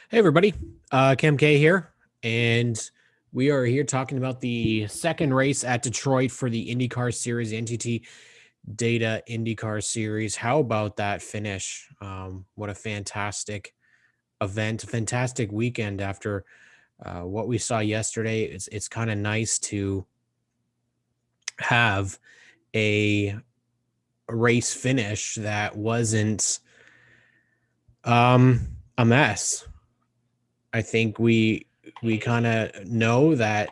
Hey everybody, Kim K here, and we are here talking about the second race at Detroit for the IndyCar Series, the NTT Data IndyCar Series. How about that finish? What a fantastic event, a fantastic weekend after what we saw yesterday. It's kind of nice to have a race finish that wasn't a mess. I think we kind of know that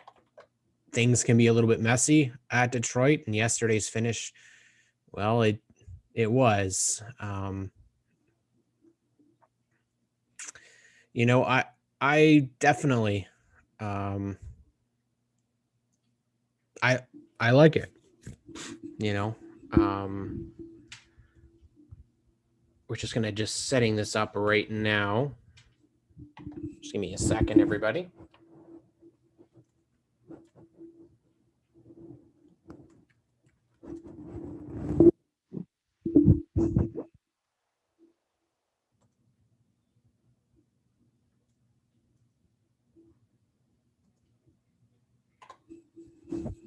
things can be a little bit messy at Detroit, and yesterday's finish, well, it was. I definitely, um, I I like it. You know, um, we're just gonna just setting this up right now. Just give me a second, everybody.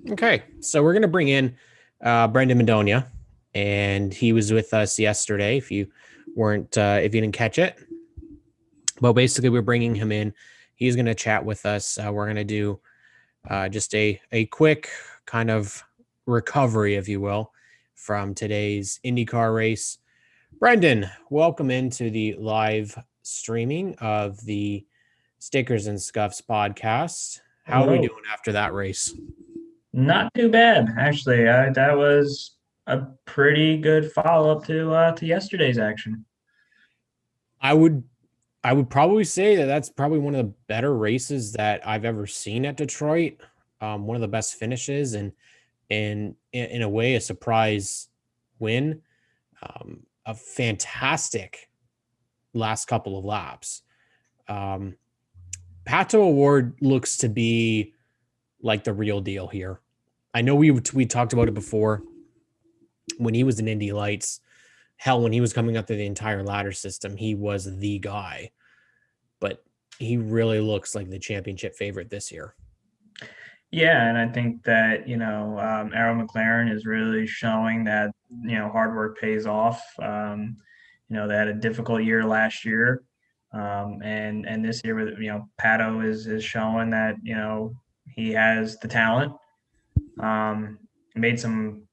Okay, so we're gonna bring in Brendan Madonia, and he was with us yesterday. If you didn't catch it, but basically we're bringing him in. He's gonna chat with us. We're gonna do just a quick kind of recovery, if you will, from today's IndyCar race. Brendan, welcome into the live streaming of the Stickers and Scuffs podcast. How are we Hello. doing after that race? Not too bad, actually. That was a pretty good follow-up to yesterday's action. I would I would probably say that that's probably one of the better races that I've ever seen at Detroit. One of the best finishes, and in a way a surprise win. A fantastic last couple of laps. Um, Pato Award looks to be like the real deal here. I know we talked about it before when he was in Indy Lights. Hell, when he was coming up through the entire ladder system, he was the guy. But he really looks like the championship favorite this year. Yeah, and I think that, Arrow McLaren is really showing that, hard work pays off. They had a difficult year last year. And this year with, Pato is showing that, he has the talent. Um, Made some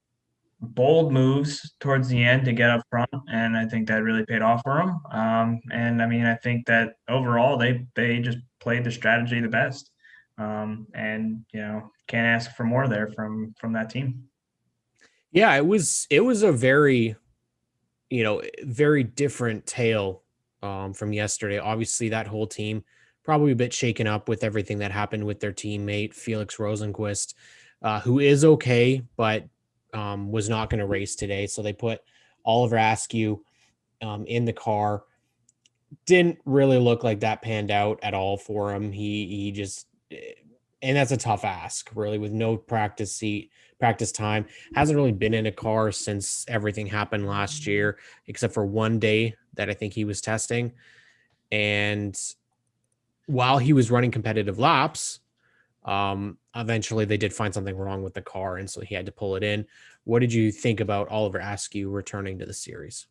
bold moves towards the end to get up front, and I think that really paid off for them. And I mean, I think that overall they just played the strategy the best, and can't ask for more there from that team. Yeah, it was a very very different tale from yesterday. Obviously, that whole team probably a bit shaken up with everything that happened with their teammate Felix Rosenquist, who is okay, but was not going to race today. So they put Oliver Askew in the car. Didn't really look like that panned out at all for him. He just and that's a tough ask, really, with no practice time. Hasn't really been in a car since everything happened last year, except for one day that I think he was testing. And while he was running competitive laps, eventually they did find something wrong with the car, and so he had to pull it in. What did you think about Oliver Askew returning to the series?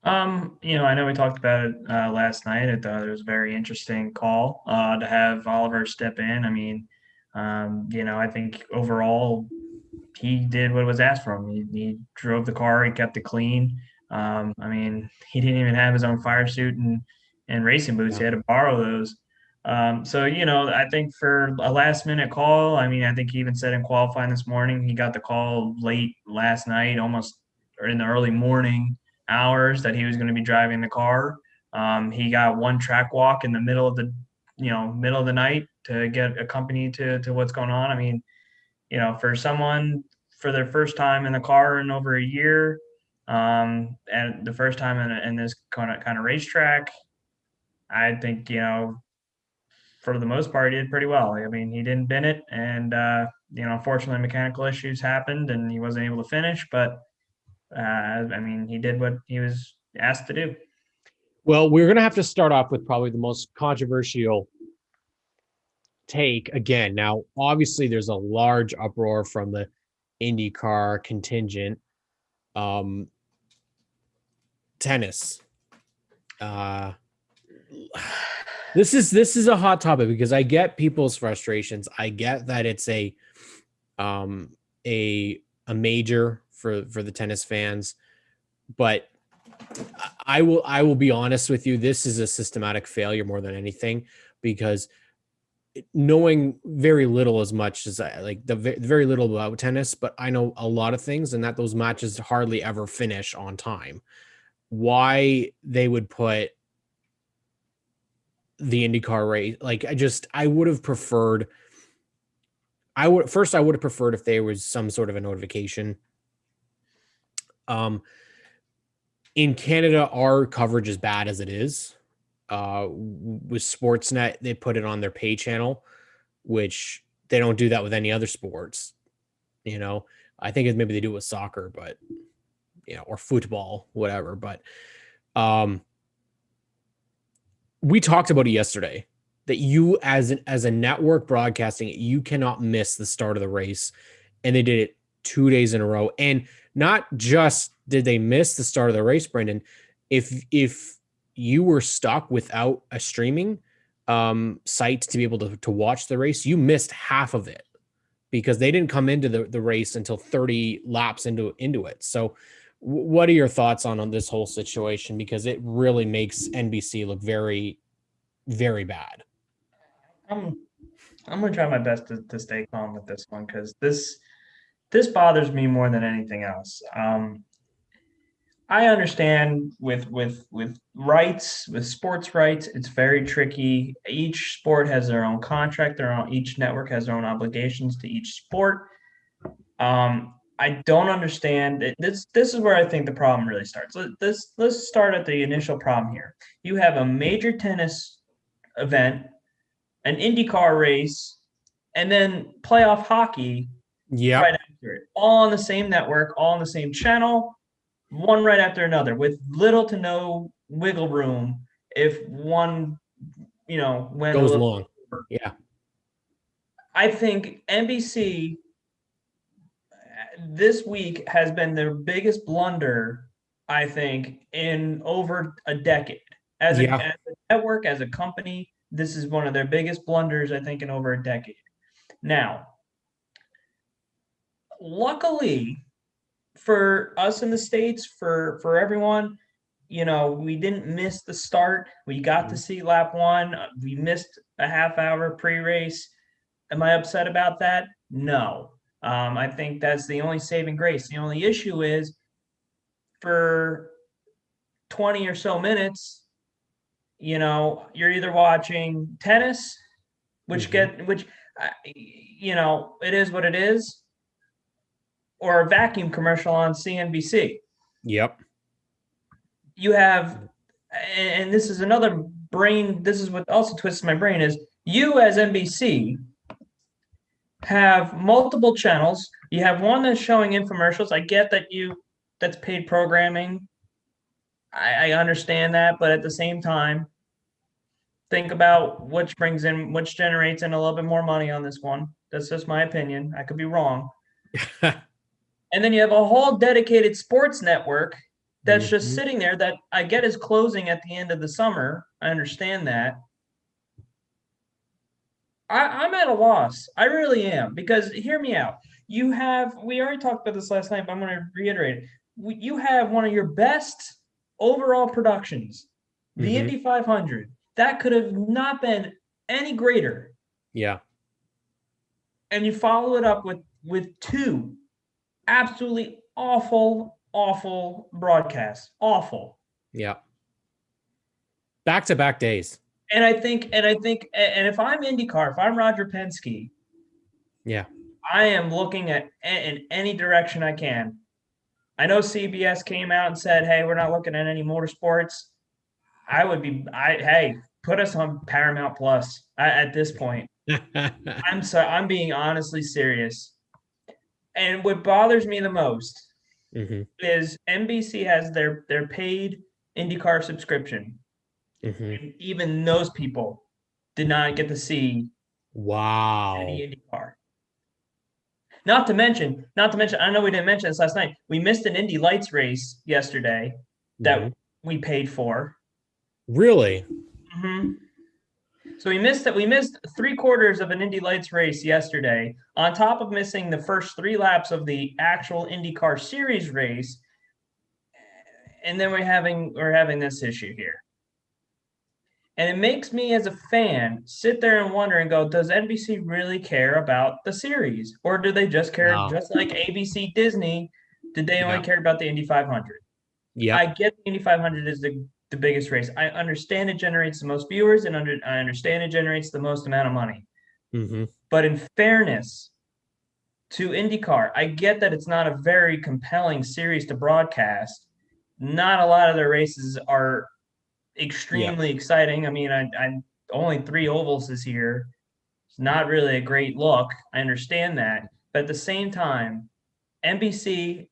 I know we talked about it last night. I thought it was a very interesting call to have Oliver step in. I mean, I think overall he did what was asked from him. He drove the car, he kept it clean. I mean, he didn't even have his own fire suit and racing boots. Yeah. He had to borrow those. So, I think for a last minute call, I mean, I think he even said in qualifying this morning, he got the call late last night, almost or in the early morning hours that he was going to be driving the car. He got one track walk in the middle of the night to get a company to what's going on. I mean, for someone for their first time in the car in over a year, and the first time in this kind of racetrack, I think for the most part he did pretty well. I mean, he didn't bin it, and unfortunately, mechanical issues happened, and he wasn't able to finish. But I mean, he did what he was asked to do. Well, we're going to have to start off with probably the most controversial take again. Now, obviously, there's a large uproar from the IndyCar contingent. Um, Tennis. Uh, this is a hot topic because I get people's frustrations. I get that it's um a major for the tennis fans, but I will be honest with you. This is a systematic failure more than anything because knowing very little as much as I like very little about tennis, but I know a lot of things, and that those matches hardly ever finish on time. Why they would put the IndyCar race, like I would have preferred. I would have preferred if there was some sort of a notification. Um, in Canada, our coverage is bad as it is. With Sportsnet, they put it on their pay channel, which they don't do that with any other sports. You know, I think maybe they do it with soccer, but or football, whatever. But um, we talked about it yesterday that you as a network broadcasting, you cannot miss the start of the race, and they did it 2 days in a row. And not just did they miss the start of the race, Brendan. If you were stuck without a streaming site to be able to watch the race, you missed half of it because they didn't come into the race until 30 laps into it. So what are your thoughts on this whole situation? Because it really makes NBC look very, very bad. I'm I'm gonna try my best to stay calm with this one because this bothers me more than anything else. I understand with rights, with sports rights, it's very tricky. Each sport has their own contract, each network has their own obligations to each sport. I don't understand it. This is where I think the problem really starts. Let's start at the initial problem here. You have a major tennis event, an IndyCar race, and then playoff hockey right Yep. after it, all on the same network, all on the same channel, one right after another, with little to no wiggle room if one, went a Goes little long. over. Yeah. I think NBC this week has been their biggest blunder, I think, in over a decade. Yeah. As a network, as a company, this is one of their biggest blunders, I think, in over a decade. Now, luckily for us in the States, for everyone, we didn't miss the start. We got to Mhm. see lap one. We missed a half hour pre-race. Am I upset about that? No. I think that's the only saving grace. The only issue is for 20 or so minutes, you're either watching tennis, Mhm. it is what it is, or a vacuum commercial on CNBC. Yep. You have, and this is another brain, this is what also twists my brain is you as NBC have multiple channels. You have one that's showing infomercials. I get that's paid programming. I understand that, but at the same time, think about which generates in a little bit more money on this one. That's just my opinion. I could be wrong. And then you have a whole dedicated sports network that's just Mhm. sitting there that I get is closing at the end of the summer. I understand that. I'm at a loss. I really am because hear me out. We already talked about this last night, but I'm going to reiterate it. You have one of your best overall productions, the Mhm. Indy 500. That could have not been any greater. Yeah. And you follow it up with two absolutely awful, awful broadcasts. Awful. Yeah. Back to back days. And if I'm IndyCar, if I'm Roger Penske, Yeah. I am looking at in any direction I can. I know CBS came out and said, "Hey, we're not looking at any motorsports." Hey, put us on Paramount Plus at this point. I'm being honestly serious. And what bothers me the most Mhm. is NBC has their paid IndyCar subscription. Hmm. And even those people did not get to see any Wow. Indy car. Not to mention, I know we didn't mention this last night. We missed an Indy Lights race yesterday Hmm. that we paid for. Really? Mm-hmm. So we missed 3/4 of an Indy Lights race yesterday, on top of missing the first 3 laps of the actual IndyCar Series race, and then we're having this issue here. And it makes me as a fan sit there and wonder and go, does NBC really care about the series? Or do they just care, No. just like ABC Disney, did they only Yeah. care about the Indy 500? I Yep. get the Indy 500 is the biggest race. I understand it generates the most viewers, and I understand it generates the most amount of money. Hmm. But in fairness to IndyCar, I get that it's not a very compelling series to broadcast. Not a lot of their races are Yep. extremely exciting. I mean, I only 3 ovals this year. It's not really a great look. I understand that, but at the same time, NBC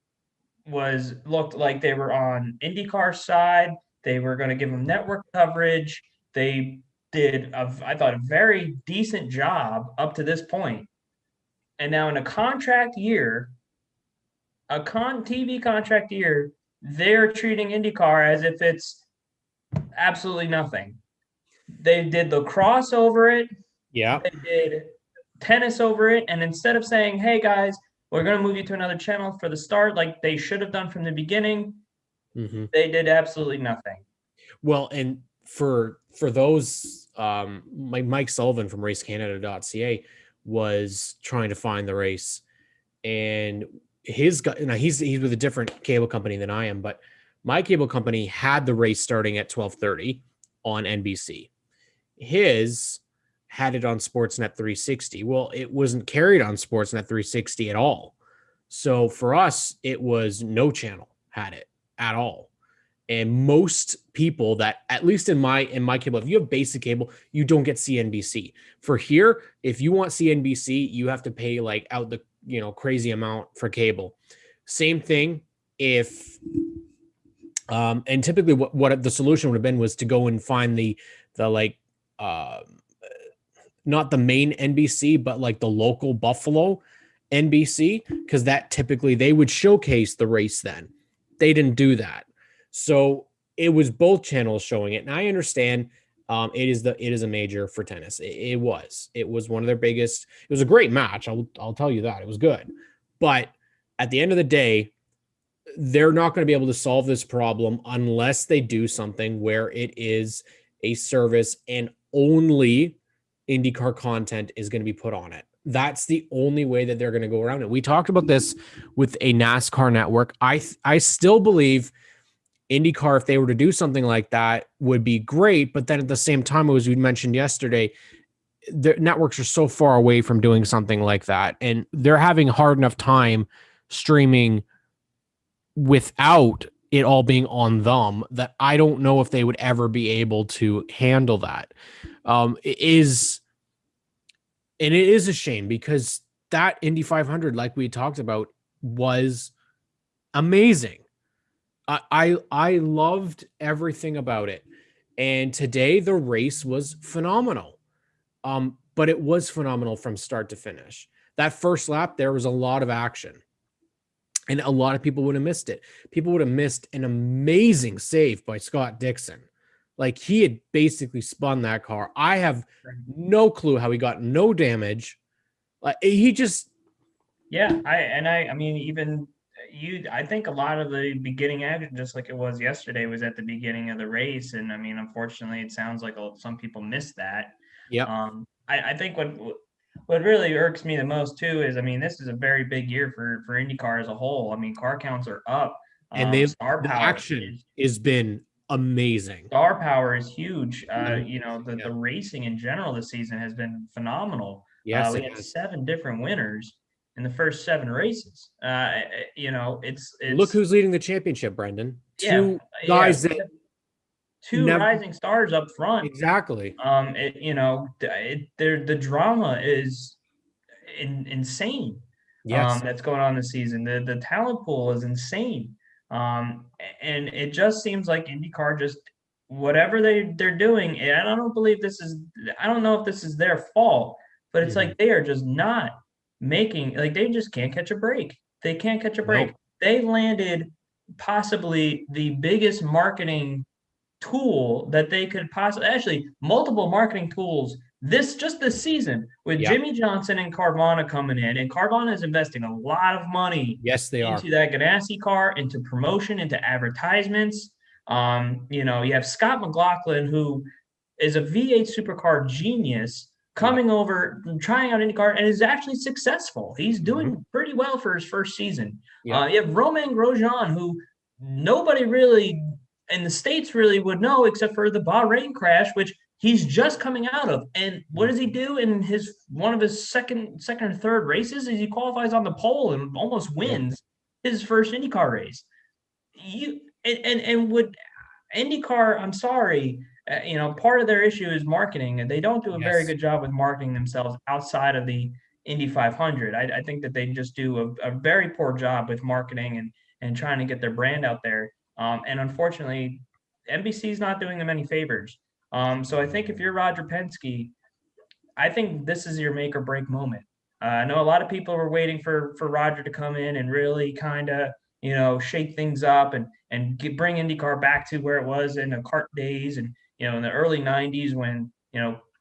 was looked like they were on IndyCar's side. They were going to give them network coverage. They did, I thought, a very decent job up to this point. And now in a contract year, TV contract year, they're treating IndyCar as if it's absolutely nothing. They did the cross over it. Yep. They did tennis over it. And instead of saying, hey guys, we're going to move you to another channel for the start, like they should have done from the beginning, Hmm. they did absolutely nothing. Well, and for those, like Mike Sullivan from RaceCanada.ca was trying to find the race, and his guy, now he's with a different cable company than I am, but my cable company had the race starting at 12:30 on NBC. His had it on Sportsnet 360. Well, it wasn't carried on Sportsnet 360 at all. So for us, it was no channel had it at all. And most people that, at least in my cable, if you have basic cable, you don't get CNBC. For here, if you want CNBC, you have to pay like out the crazy amount for cable. Same thing if and typically what the solution would have been was to go and find the like uh not the main NBC, but like the local Buffalo NBC, because that typically they would showcase the race then. They didn't do that. So it was both channels showing it. And I understand it is a major for tennis. It was one of their biggest. It was a great match. I'll tell you that. It was good. But at the end of the day, they're not going to be able to solve this problem unless they do something where it is a service and only IndyCar content is going to be put on it. That's the only way that they're going to go around it. We talked about this with a NASCAR network. I still believe IndyCar, if they were to do something like that, would be great. But then at the same time, as we mentioned yesterday, the networks are so far away from doing something like that, and they're having a hard enough time streaming without it all being on them, that I don't know if they would ever be able to handle that. It is, and it is a shame because that Indy 500, like we talked about, was amazing. I loved everything about it, and today the race was phenomenal. But it was phenomenal from start to finish. That first lap, there was a lot of action. And a lot of people would have missed it. People would have missed an amazing save by Scott Dixon. Like he had basically spun that car. I have no clue how he got no damage. Like he just, Yeah, I mean, even I think a lot of the beginning action, just like it was yesterday, was at the beginning of the race, and I mean, unfortunately, it sounds like some people missed that. yep. I think what really irks me the most too is, I mean, this is a very big year for IndyCar as a whole. I mean, car counts are up. And the action has been amazing. Star power is huge. Um, You know, the yep. racing in general this season has been phenomenal. Yes, We it had has. 7 different winners in the first 7 races. You know, Look it's who's leading the championship, Brendan. yeah, Two yeah. guys We that have two never rising stars up front. exactly. You know, the drama is insane. Yes. That's going on this season. The talent pool is insane. And it just seems like IndyCar just whatever they're doing, and I don't know if this is their fault, but it's Mhm. like they are just not making, like, they just can't catch a break. They can't catch a break. No. They landed possibly the biggest marketing tool that they could possibly, actually multiple marketing tools this season, with Yeah. Jimmy Johnson and Carvana coming in, and Carvana is investing a lot of money Yes, they are. into that Ganassi car, into promotion, into advertisements. You have Scott McLaughlin, who is a V8 supercar genius, Yeah. coming over, trying out IndyCar, and is actually successful. He's Mhm. doing pretty well for his first season. Yep. You have Romain Grosjean, who nobody really in the States really would know, except for the Bahrain crash, which he's just coming out of. And what does he Mhm. do in his one of his second or third races? Is he qualifies on the pole and almost Yeah. wins his first IndyCar race. You and would IndyCar, I'm sorry, part of their issue is marketing, and they don't do a very Yes. good job with marketing themselves outside of the Indy 500. I think that they just do a very poor job with marketing and trying to get their brand out there. And unfortunately, NBC is not doing them any favors. So I think if you're Roger Penske, I think this is your make or break moment. I know a lot of people were waiting for Roger to come in and really kind of shake things up and bring IndyCar back to where it was in the kart days, and in the early '90s, when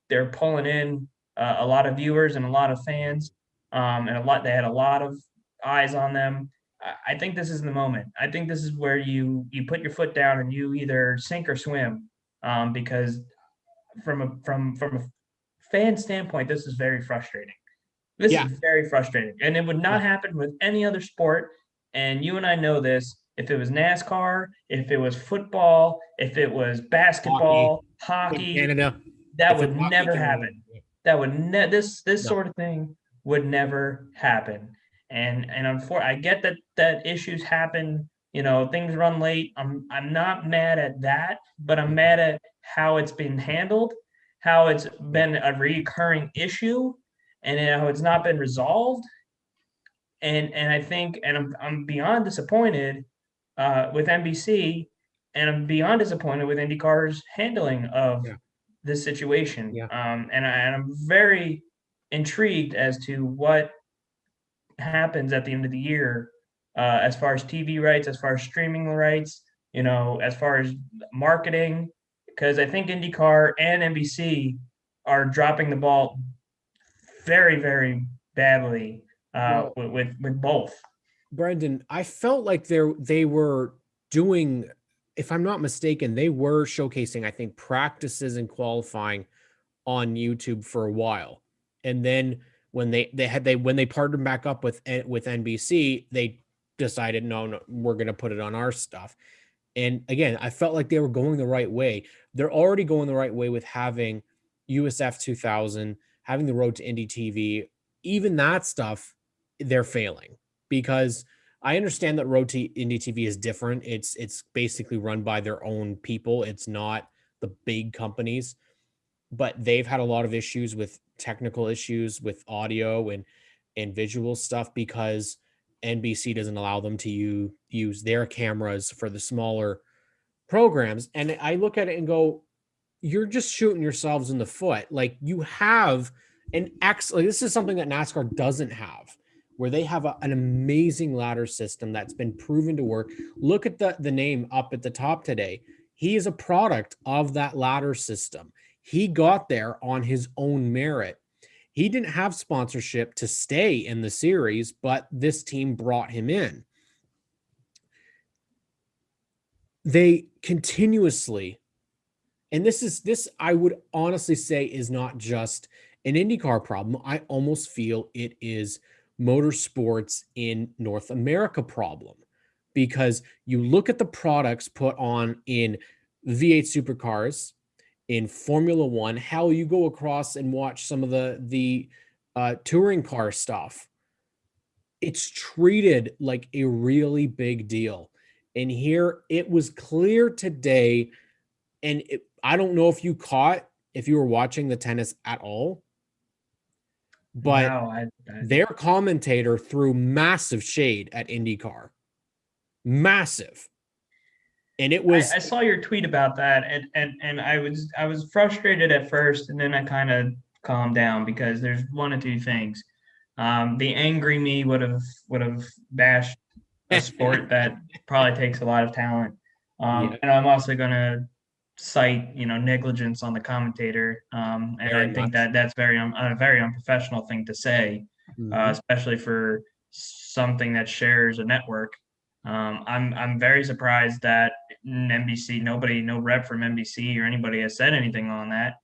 they're pulling in a lot of viewers and a lot of fans, and they had a lot of eyes on them. I think this is the moment. I think this is where you put your foot down and you either sink or swim, because from a fan standpoint, this is very frustrating. This Yeah. is very frustrating, and it would Yeah. not happen with any other sport. And you and I know this. If it was NASCAR, if it was football, if it was Hockey. basketball, In hockey, Canada. that If would it's Hockey never Canada. happen. That would this No. sort of thing would never happen. I get that issues happen. Things run late. I'm not mad at that, but I'm Mhm. mad at how it's been handled, how it's Yeah. been a recurring issue, and how it's not been resolved. And I think, and I'm beyond disappointed with NBC, and I'm beyond disappointed with IndyCar's handling of Yeah. this situation. Yeah. And I'm very intrigued as to what happens at the end of the year, as far as TV rights, as far as streaming rights, as far as marketing, because I think IndyCar and NBC are dropping the ball very, very badly, Well, with both. Brendan, I felt like they were doing, if I'm not mistaken, they were showcasing, I think, practices and qualifying on YouTube for a while. And then when when they partnered back up with NBC, they decided no, no, we're going to put it on our stuff. And again, I felt like they were going the right way. They're already going the right way with having USF 2000, having the Road to Indy TV. Even that stuff, they're failing because I understand that Road to Indy TV is different. It's basically run by their own people. It's not the big companies, but they've had a lot of issues with technical issues with audio and visual stuff because NBC doesn't allow them to use their cameras for the smaller programs. And I look at it and go, you're just shooting yourselves in the foot. Like you have like this is something that NASCAR doesn't have, where they have an amazing ladder system that's been proven to work. Look at the name up at the top today. He is a product of that ladder system. He got there on his own merit. He didn't have sponsorship to stay in the series, but this team brought him in. They continuously, and this I would honestly say is not just an IndyCar problem. I almost feel it is motorsports in North America problem because you look at the products put on in V8 supercars, in Formula One. Hell, you go across and watch some of the touring car stuff. It's treated like a really big deal. And here it was clear today, and I don't know if you were watching the tennis at all, but No, their commentator threw massive shade at IndyCar. Massive. And it was I saw your tweet about that, and I was frustrated at first, and then I kind of calmed down because there's one or two things. The angry me would have bashed a sport that probably takes a lot of talent, yeah, and I'm also going to cite negligence on the commentator, and very I think much. that that's a very unprofessional thing to say, Hmm. especially for something that shares a network. I'm very surprised that NBC, no rep from NBC or anybody has said anything on that.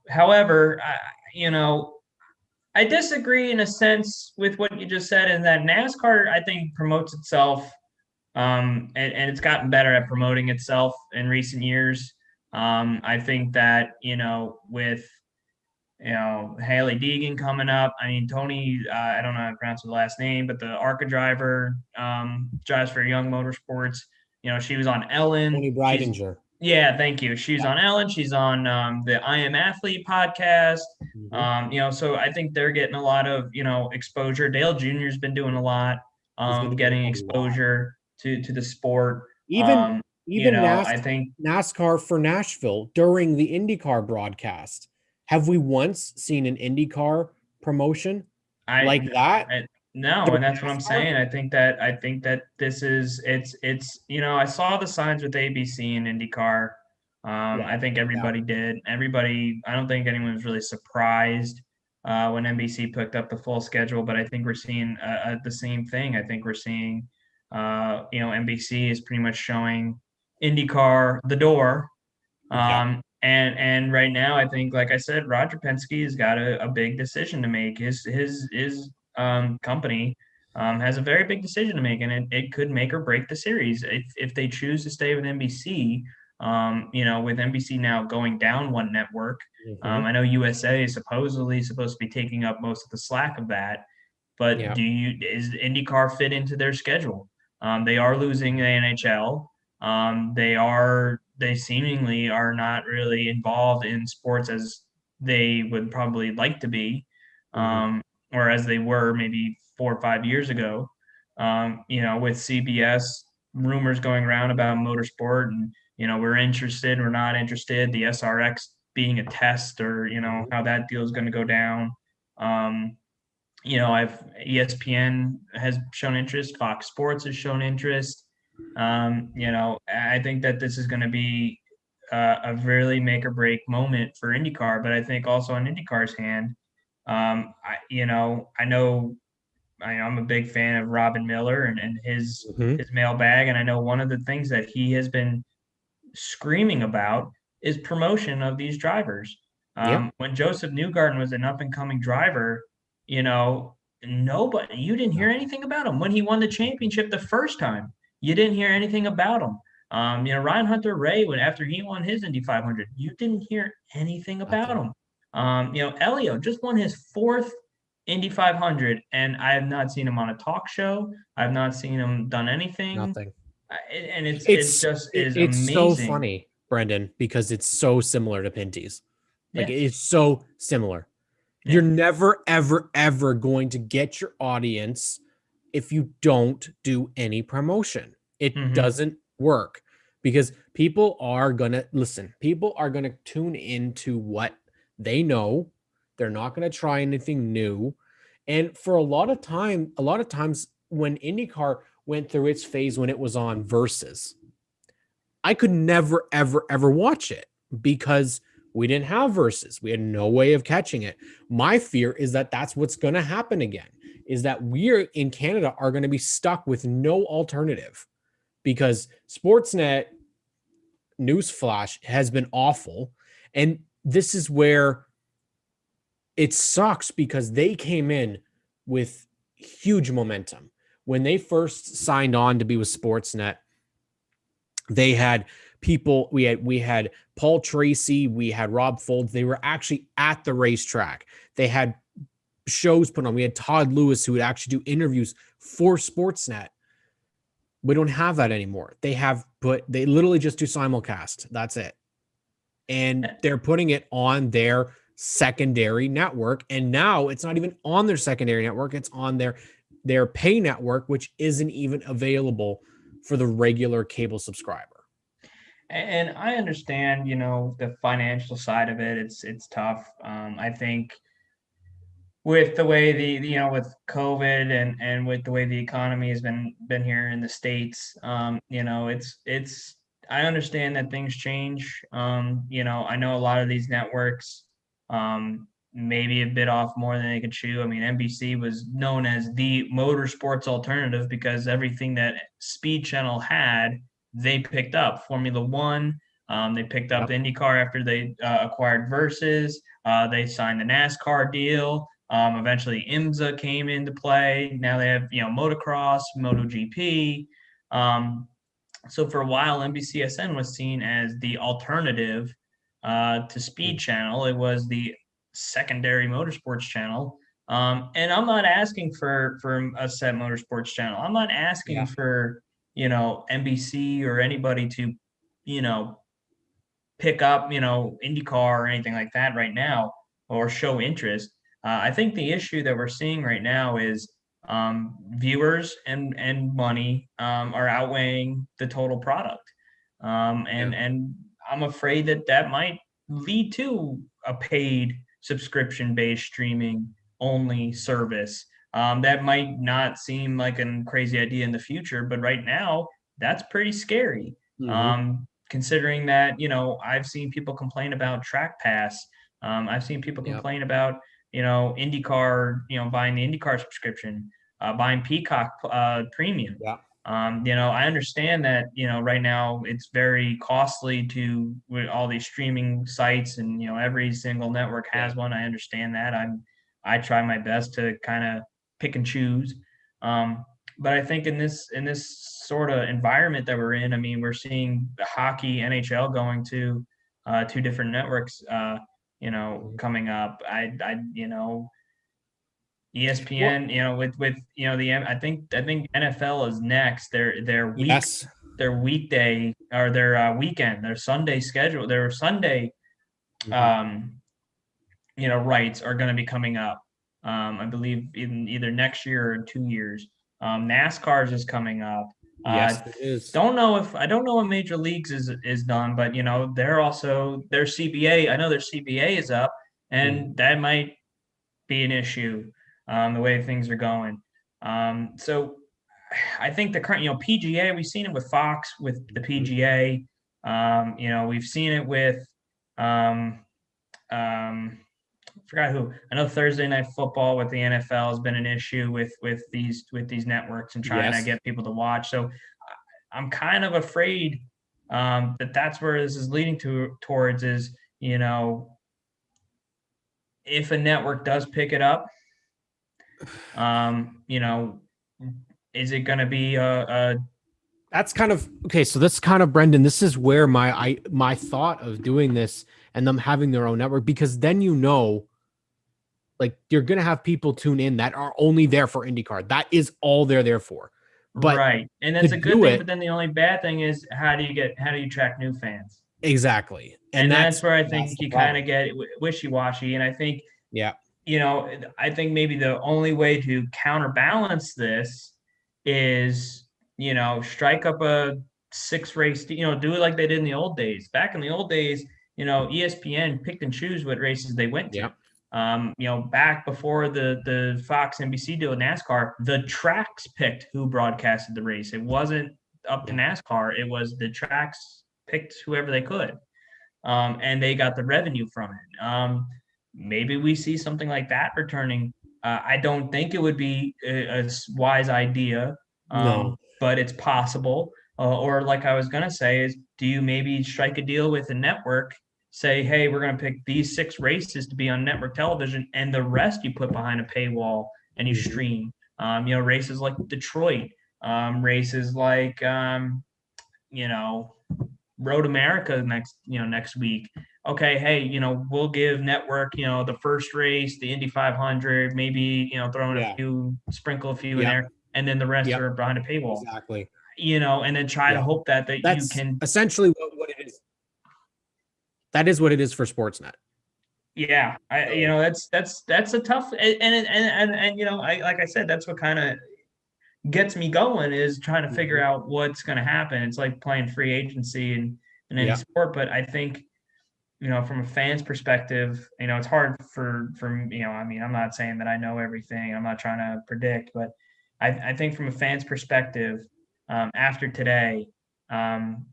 However, you know, I disagree in a sense with what you just said, in that NASCAR, I think, promotes itself, and it's gotten better at promoting itself in recent years. I think that, with Haley Deegan coming up. I mean, Tony, I don't know how to pronounce her last name, but the ARCA driver, drives for Young Motorsports. She was on Ellen. Tony Breidinger. Yeah, thank you. She's Yeah. on Ellen. She's on the I Am Athlete podcast. Hmm. So I think they're getting a lot of, exposure. Dale Jr.'s been doing a lot, He's been doing getting a lot. exposure to the sport. Even I think NASCAR for Nashville during the IndyCar broadcast. Have we once seen an IndyCar promotion I, like that I no, during and that's what I'm NASCAR? saying. I think that this is it's I saw the signs with ABC and IndyCar. Yeah, I think yeah, everybody did. Everybody, I don't think anyone was really surprised when NBC picked up the full schedule, but I think we're seeing the same thing. I think we're seeing NBC is pretty much showing IndyCar the door, yeah. and right now, I think, like I said, Roger Penske has got a big decision to make. His company has a very big decision to make, and it could make or break the series if they choose to stay with NBC. With NBC now going down one network, Hmm. I know USA is supposedly supposed to be taking up most of the slack of that, but Yeah. is IndyCar fit into their schedule? They are losing the NHL. They seemingly are not really involved in sports as they would probably like to be, Hmm. um, or as they were maybe 4 or 5 years ago. With CBS rumors going around about motorsport, and we're interested, we're not interested. The SRX being a test, or Hmm. how that deal is going to go down. Um, I've ESPN has shown interest, Fox Sports has shown interest. I think that this is going to be a really make or break moment for IndyCar, but I think also on IndyCar's hand, I know I'm a big fan of Robin Miller and Hmm. his mailbag, and I know one of the things that he has been screaming about is promotion of these drivers. Yeah. When Joseph Newgarden was an up and coming driver, you know, nobody, you didn't hear Nothing. anything about him. When he won the championship the first time, you didn't hear anything about him. Ryan Hunter Ray, after he won his Indy 500, you didn't hear anything about Nothing. him. Elio just won his fourth Indy 500, and I have not seen him on a talk show. I've not seen him done anything, Nothing. and it It's just is it's so amazing. funny, Brendan, because it's so similar to Pinty's. Like Yes. it's so similar. You're Yeah. never, ever, ever going to get your audience if you don't do any promotion. It Mhm. doesn't work because people are going to listen. People are going to tune into what they know. They're not going to try anything new. And for a lot of times when IndyCar went through its phase when it was on Versus, I could never, ever, ever watch it because we didn't have Versus. We had no way of catching it. My fear is that that's what's going to happen again, is that we're in Canada are going to be stuck with no alternative because Sportsnet newsflash has been awful. And this is where it sucks because they came in with huge momentum. When they first signed on to be with Sportsnet, they had people, we had Paul Tracy, we had Rob Folds. They were actually at the racetrack. They had shows put on. We had Todd Lewis who would actually do interviews for Sportsnet. We don't have that anymore. They literally just do simulcast. That's it. And they're putting it on their secondary network. And now it's not even on their secondary network, it's on their pay network, which isn't even available for the regular cable subscriber. And I understand, the financial side of it. It's tough. I think with the way with COVID and with the way the economy has been here in the States, it's I understand that things change. I know a lot of these networks maybe a bit off more than they could chew. I mean, NBC was known as the motorsports alternative because everything that Speed Channel had, they picked up. Formula One, they picked up Yep. IndyCar after they acquired Versus. They signed the NASCAR deal. Eventually, IMSA came into play. Now they have motocross, MotoGP. So for a while, NBCSN was seen as the alternative to Speed Mhm. Channel. It was the secondary motorsports channel. And I'm not asking for a set motorsports channel. I'm not asking Yeah. for NBC or anybody to you know pick up, IndyCar or anything like that right now or show interest. I think the issue that we're seeing right now is viewers and money are outweighing the total product, Yeah. and I'm afraid that that might lead to a paid subscription based streaming only service. That might not seem like a crazy idea in the future, but right now that's pretty scary. Hmm. Considering that I've seen people complain about Track Pass. I've seen people Yep. complain about IndyCar, buying the IndyCar subscription, buying Peacock Premium. Yeah. I understand that right now it's very costly to with all these streaming sites, and every single network Yeah. has one. I understand that. I try my best to kind of pick and choose. Um, but I think in this sort of environment that we're in, I mean, we're seeing the hockey, NHL going to two different networks, Mhm. coming up. Well, ESPN, with the I think NFL is next. yes. Their weekday or their weekend, their Sunday schedule, their Sunday Hmm. um, rights are going to be coming up. I believe in either next year or 2 years. NASCAR's is coming up. Uh, Yes, it is. I don't know what Major Leagues is done, but they're also their CBA. I know their CBA is up, Mhm. and that might be an issue, the way things are going. So I think the current PGA, we've seen it with Fox with the Mhm. PGA. We've seen it with um, um, I forgot who. I know Thursday night football with the NFL has been an issue with these networks and trying to Yes. get people to watch. So I'm kind of afraid that that's where this is leading towards is if a network does pick it up, um, you know, is it going to be a That's kind of okay. So that's kind of Brendan. This is where my thought of doing this and them having their own network, because then like you're gonna have people tune in that are only there for IndyCar. That is all they're there for. But right? And to that's a good do thing. But it then the only bad thing is how do you track new fans? exactly, and And that's that's where I that's think the you kind problem. of get wishy washy. And I think Yeah. I think maybe the only way to counterbalance this is, strike up a six race, do it like they did in the old days. Back in the old days, ESPN picked and choose what races they went to. Yeah. Back before the Fox NBC deal with NASCAR, the tracks picked who broadcasted the race. It wasn't up to Yeah. NASCAR. It was the tracks picked whoever they could, and they got the revenue from it. Maybe we see something like that returning. I don't think it would be a wise idea, No. but it's possible. Or like I was gonna say, is do you maybe strike a deal with a network? Say, hey, we're gonna pick these six races to be on network television, and the rest you put behind a paywall and you Mhm. stream. Races like Detroit, races like you know Road America next week. Okay, hey, we'll give network, the first race, the Indy 500, maybe, throw in Yeah. sprinkle a few in Yep. there, and then the rest Yep. are behind a paywall, Exactly. and then try to Yeah. hope that you That's can, essentially what it is. That is what it is for Sportsnet. yeah, So that's a tough, and I like I said, that's what kind of gets me going is trying to figure Mhm. out what's going to happen. It's like playing free agency in any Yeah. sport, but I think from a fan's perspective, it's hard for I mean, I'm not saying that I know everything. I'm not trying to predict, but I think from a fan's perspective, after today, um,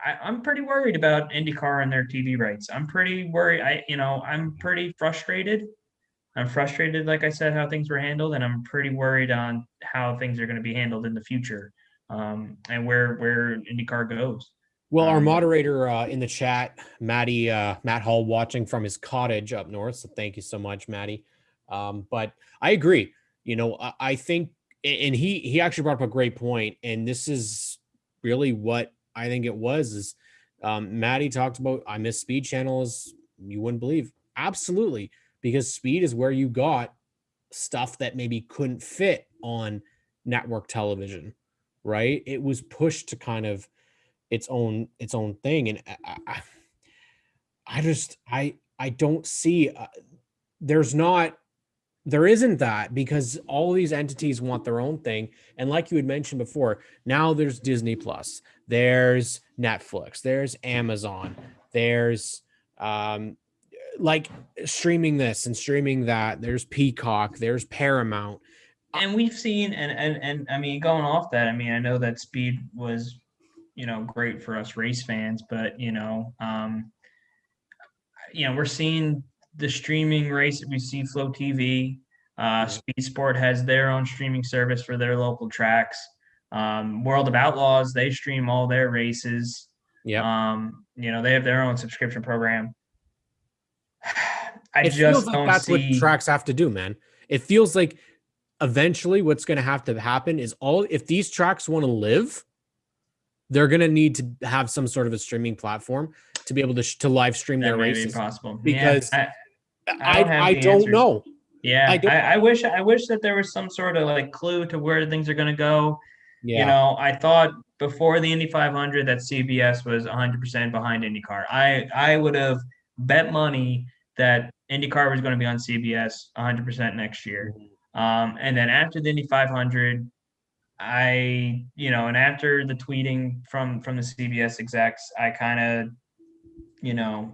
I'm pretty worried about IndyCar and their TV rights. I'm pretty worried. I'm pretty frustrated. I'm frustrated, like I said, how things were handled, and I'm pretty worried on how things are going to be handled in the future, and where IndyCar goes. Well, our Um, moderator in the chat, Matt Hall, watching from his cottage up north. So thank you so much, Matty. But I agree. I think, and he actually brought up a great point, and this is really what I think it was. Is Matty talked about I miss speed channels. You wouldn't believe, absolutely, because speed is where you got stuff that maybe couldn't fit on network television, right? It was pushed to kind of its own thing, and I don't see there's not there isn't that, because all these entities want their own thing. And like you had mentioned before, now there's Disney Plus, there's Netflix, there's Amazon, there's um like streaming this and streaming that, there's Peacock, there's Paramount. and we've seen, and I mean, going off that, I mean, I know that speed was, great for us race fans, but we're seeing the streaming race. We see Flow TV. Yeah. Speed Sport has their own streaming service for their local tracks. World of Outlaws, they stream all their races. Yep. They have their own subscription program. I It feels just like don't that's what see. tracks have to do, man. It feels like eventually what's going to have to happen is, all if these tracks want to live, they're going to need to have some sort of a streaming platform to be able to live stream That their may be races, possible. Yeah, because I don't have I the don't answers. know. I Yeah, don't. I wish that there was some sort of like clue to where things are going to go. Yeah. I thought before the Indy 500 that CBS was 100% behind IndyCar. I would have bet money that IndyCar was going to be on CBS 100% next year. And then after the Indy 500, and after the tweeting from the CBS execs, I kind of,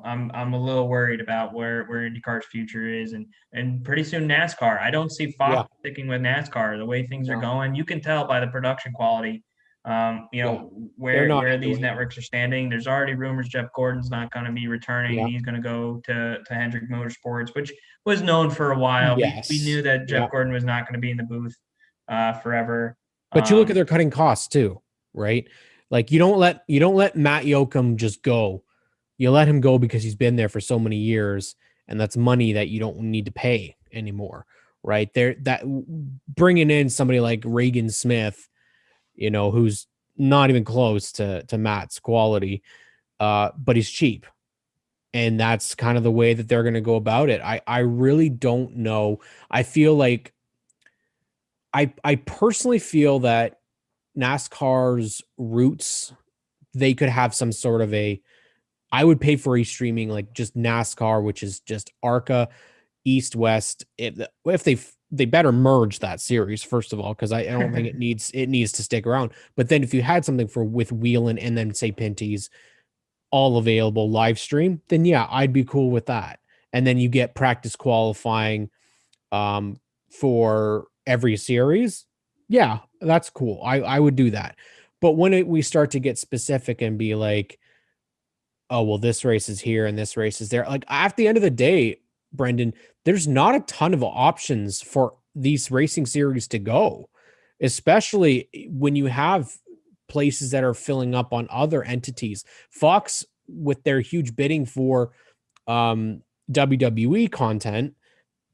I'm a little worried about where IndyCar's future is, and pretty soon NASCAR. I don't see Yeah. Fox sticking with NASCAR the way things are No. going. You can tell by the production quality, Yeah. They're where not where into these it. networks are standing. There's already rumors Jeff Gordon's not going to be returning. Yeah. He's going to go to Hendrick Motorsports, which was known for a while. We knew Yes. that Yeah. Jeff Gordon was not going to be in the booth forever. But you look at Um, their cutting costs too, right? Like you don't let Matt Yoakum just go. You let him go because he's been there for so many years, and that's money that you don't need to pay anymore, right? There that bringing in somebody like Reagan Smith, who's not even close to Matt's quality, but he's cheap. And that's kind of the way that they're going to go about it. I really don't know. I feel like I personally feel that NASCAR's roots, they could have some sort of I would pay for a streaming, like just NASCAR, which is just ARCA East West. If they better merge that series first of all, because I don't think it needs to stick around. But then if you had something for with Wheelan and then say Pinty's all available live stream, then yeah, I'd be cool with that. And then you get practice qualifying um, for every series. Yeah, that's cool. I would do that. But when we start to get specific and be like, oh, well, this race is here and this race is there. Like at the end of the day, Brendan, there's not a ton of options for these racing series to go, especially when you have places that are filling up on other entities. Fox, with their huge bidding for um, WWE content,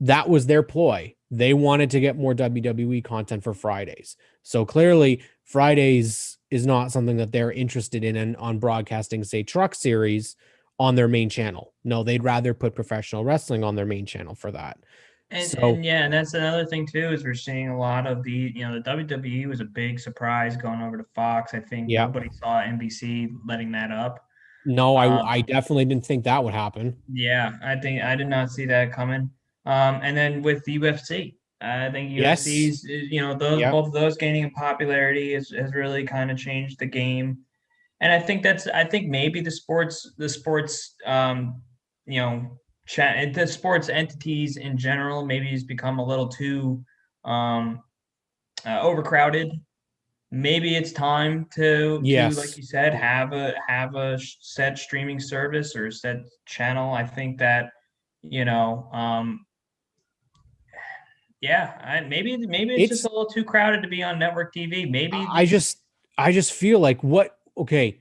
that was their ploy. They wanted to get more WWE content for Fridays. So clearly, Fridays is not something that they're interested in on broadcasting, say, Truck Series on their main channel. No, they'd rather put professional wrestling on their main channel for that. and So, yeah, and that's another thing too is we're seeing a lot of the WWE was a big surprise going over to Fox. I think yeah, nobody saw NBC letting that up. no, I Um, definitely didn't think that would happen. yeah, I think I did not see that coming. And then with the UFC. I think Yes. UFC's, those Yep. both of those gaining in popularity has really kind of changed the game. And I think maybe you know, the sports entities in general maybe has become a little too um, overcrowded. Maybe it's time to like Yes. you said Yeah. have a set streaming service or a set channel. I think that you know yeah, maybe it's just a It's little too crowded to be on network TV. Maybe I these just I just feel like what okay,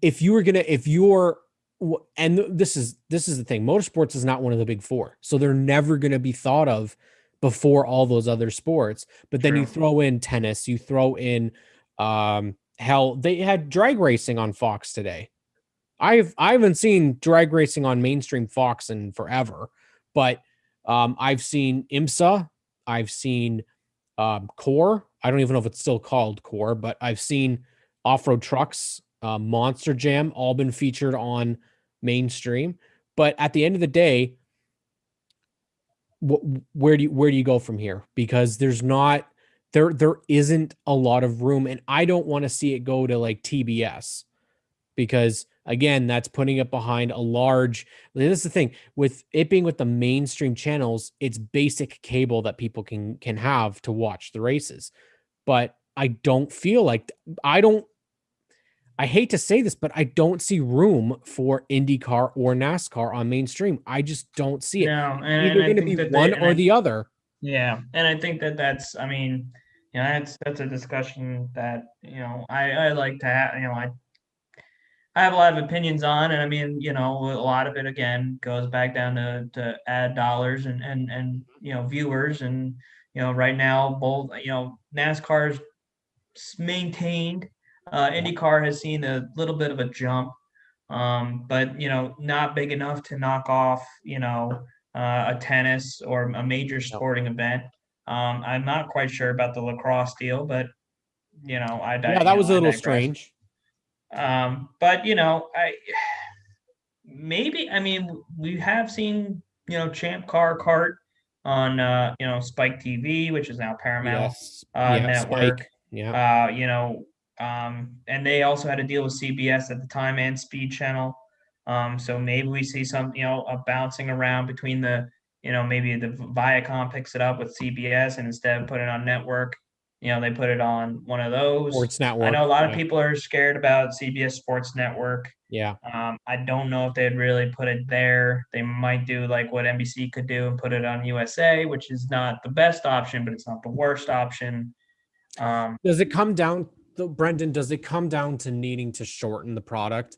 if you're and this is the thing, motorsports is not one of the big four, so they're never going to be thought of before all those other sports. But then you true. throw in tennis, you throw in hell, they had drag racing on Fox today. I haven't seen drag racing on mainstream Fox in forever, but I've seen IMSA, I've seen Core. I don't even know if it's still called Core, but I've seen Off Road Trucks, Monster Jam, all been featured on mainstream. But at the end of the day, where do you go from here? Because there isn't a lot of room, and I don't want to see it go to like TBS because again, that's putting it behind a large. This is the thing with it being with the mainstream channels, it's basic cable that people can have to watch the races. But I don't feel like I don't. I hate to say this, but I don't see room for IndyCar or NASCAR on mainstream. I just don't see it. No, It's and either I going to think be that one or the other. yeah, and I think that that's, I mean, that's a discussion that I like to have. I have a lot of opinions on, and I mean, a lot of it again goes back down to ad dollars and viewers, and right now both NASCAR's maintained, Yep. IndyCar has seen a little bit of a jump, but not big enough to knock off a tennis or a major Yep. sporting event. I'm not quite sure about the lacrosse deal, but Yeah, that was a I little digress. strange. But I maybe I mean we have seen Champ Car Kart on Spike TV, which is now Paramount Yes. Yeah. network. Spike. Yeah. And they also had a deal with CBS at the time and Speed Channel. So maybe we see some a bouncing around between the maybe the Viacom picks it up with CBS and instead of putting it on network, they put it on one of those. Sports I know a Network. lot of Yeah. people are scared about CBS Sports Network. Yeah. I don't know if they'd really put it there. They might do like what NBC could do and put it on USA, which is not the best option, but it's not the worst option. Um, Does it come down, though, Brendan? Does it come down to needing to shorten the product?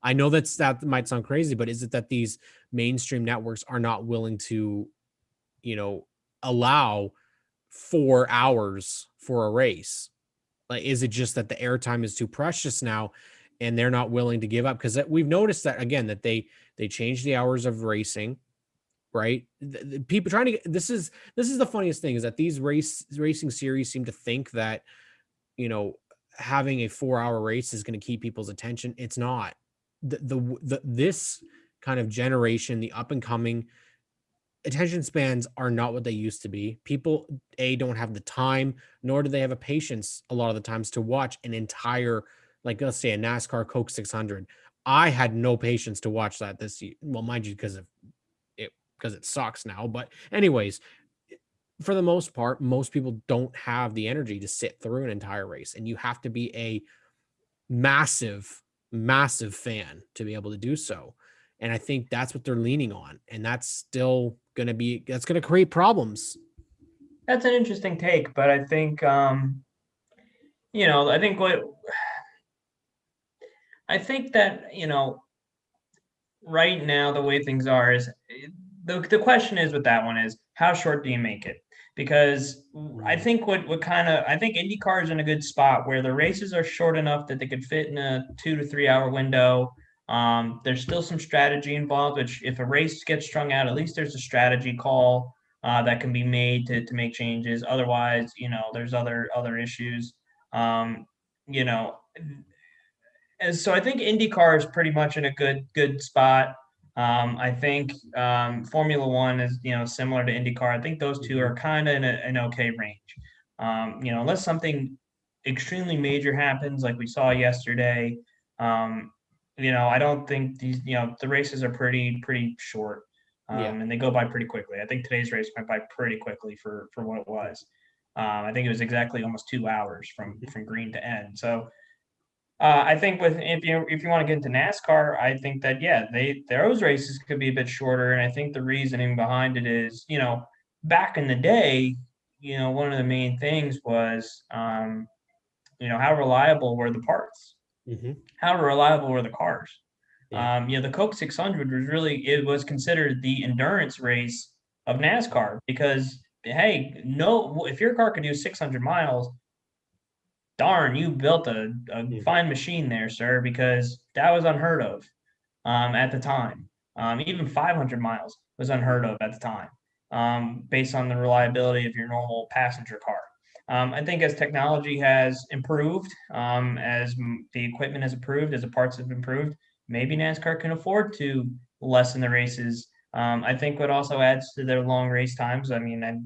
I know that might sound crazy, but is it that these mainstream networks are not willing to, you know, allow 4 hours for a race? Like, is it just that the airtime is too precious now, and they're not willing to give up? Because we've noticed that again that they changed the hours of racing, right? People trying to. This is the funniest thing is that these racing series seem to think that you know, having a 4 hour race is going to keep people's attention. It's not. This kind of generation, the up and coming attention spans are not what they used to be. People don't have the time, nor do they have a patience a lot of the times to watch an entire, like let's say a NASCAR Coke 600. I had no patience to watch that this year. Well, mind you, because it sucks now. But anyways, for the most part, most people don't have the energy to sit through an entire race, and you have to be a massive, massive fan to be able to do so. And I think that's what they're leaning on, and that's going to create problems. that's an interesting take, but I think I think what I think that right now the way things are is the question is with that one is how short do you make it? Because I Mhm. think what kind of I think IndyCar is in a good spot where the races are short enough that they could fit in a 2 to 3 hour window. There's still some strategy involved, which if a race gets strung out, at least there's a strategy call that can be made to make changes. Otherwise, there's other issues. Um, you know, and so I think IndyCar is pretty much in a good spot. I think Formula One is, similar to IndyCar. I think those two Mhm. are kind of in an okay range. Unless something extremely major happens, like we saw yesterday, um, I don't think these, the races are pretty short, Yeah. and they go by pretty quickly. I think today's race went by pretty quickly for what it was. I think it was exactly almost 2 hours Mhm. from green to end. So I think with if you want to get into NASCAR, I think that yeah, those races could be a bit shorter, and I think the reasoning behind it is, back in the day, one of the main things was, how reliable were the parts, Mhm. how reliable were the cars. Yeah. The Coke 600 was really it was considered the endurance race of NASCAR because hey, no, if your car could do 600 miles, darn, you built a Mhm. fine machine there, sir, because that was unheard of at the time. Even 500 miles was unheard of at the time, based on the reliability of your normal passenger car. I think as technology has improved, as the equipment has improved, as the parts have improved, maybe NASCAR can afford to lessen the races. I think what also adds to their long race times, I mean, I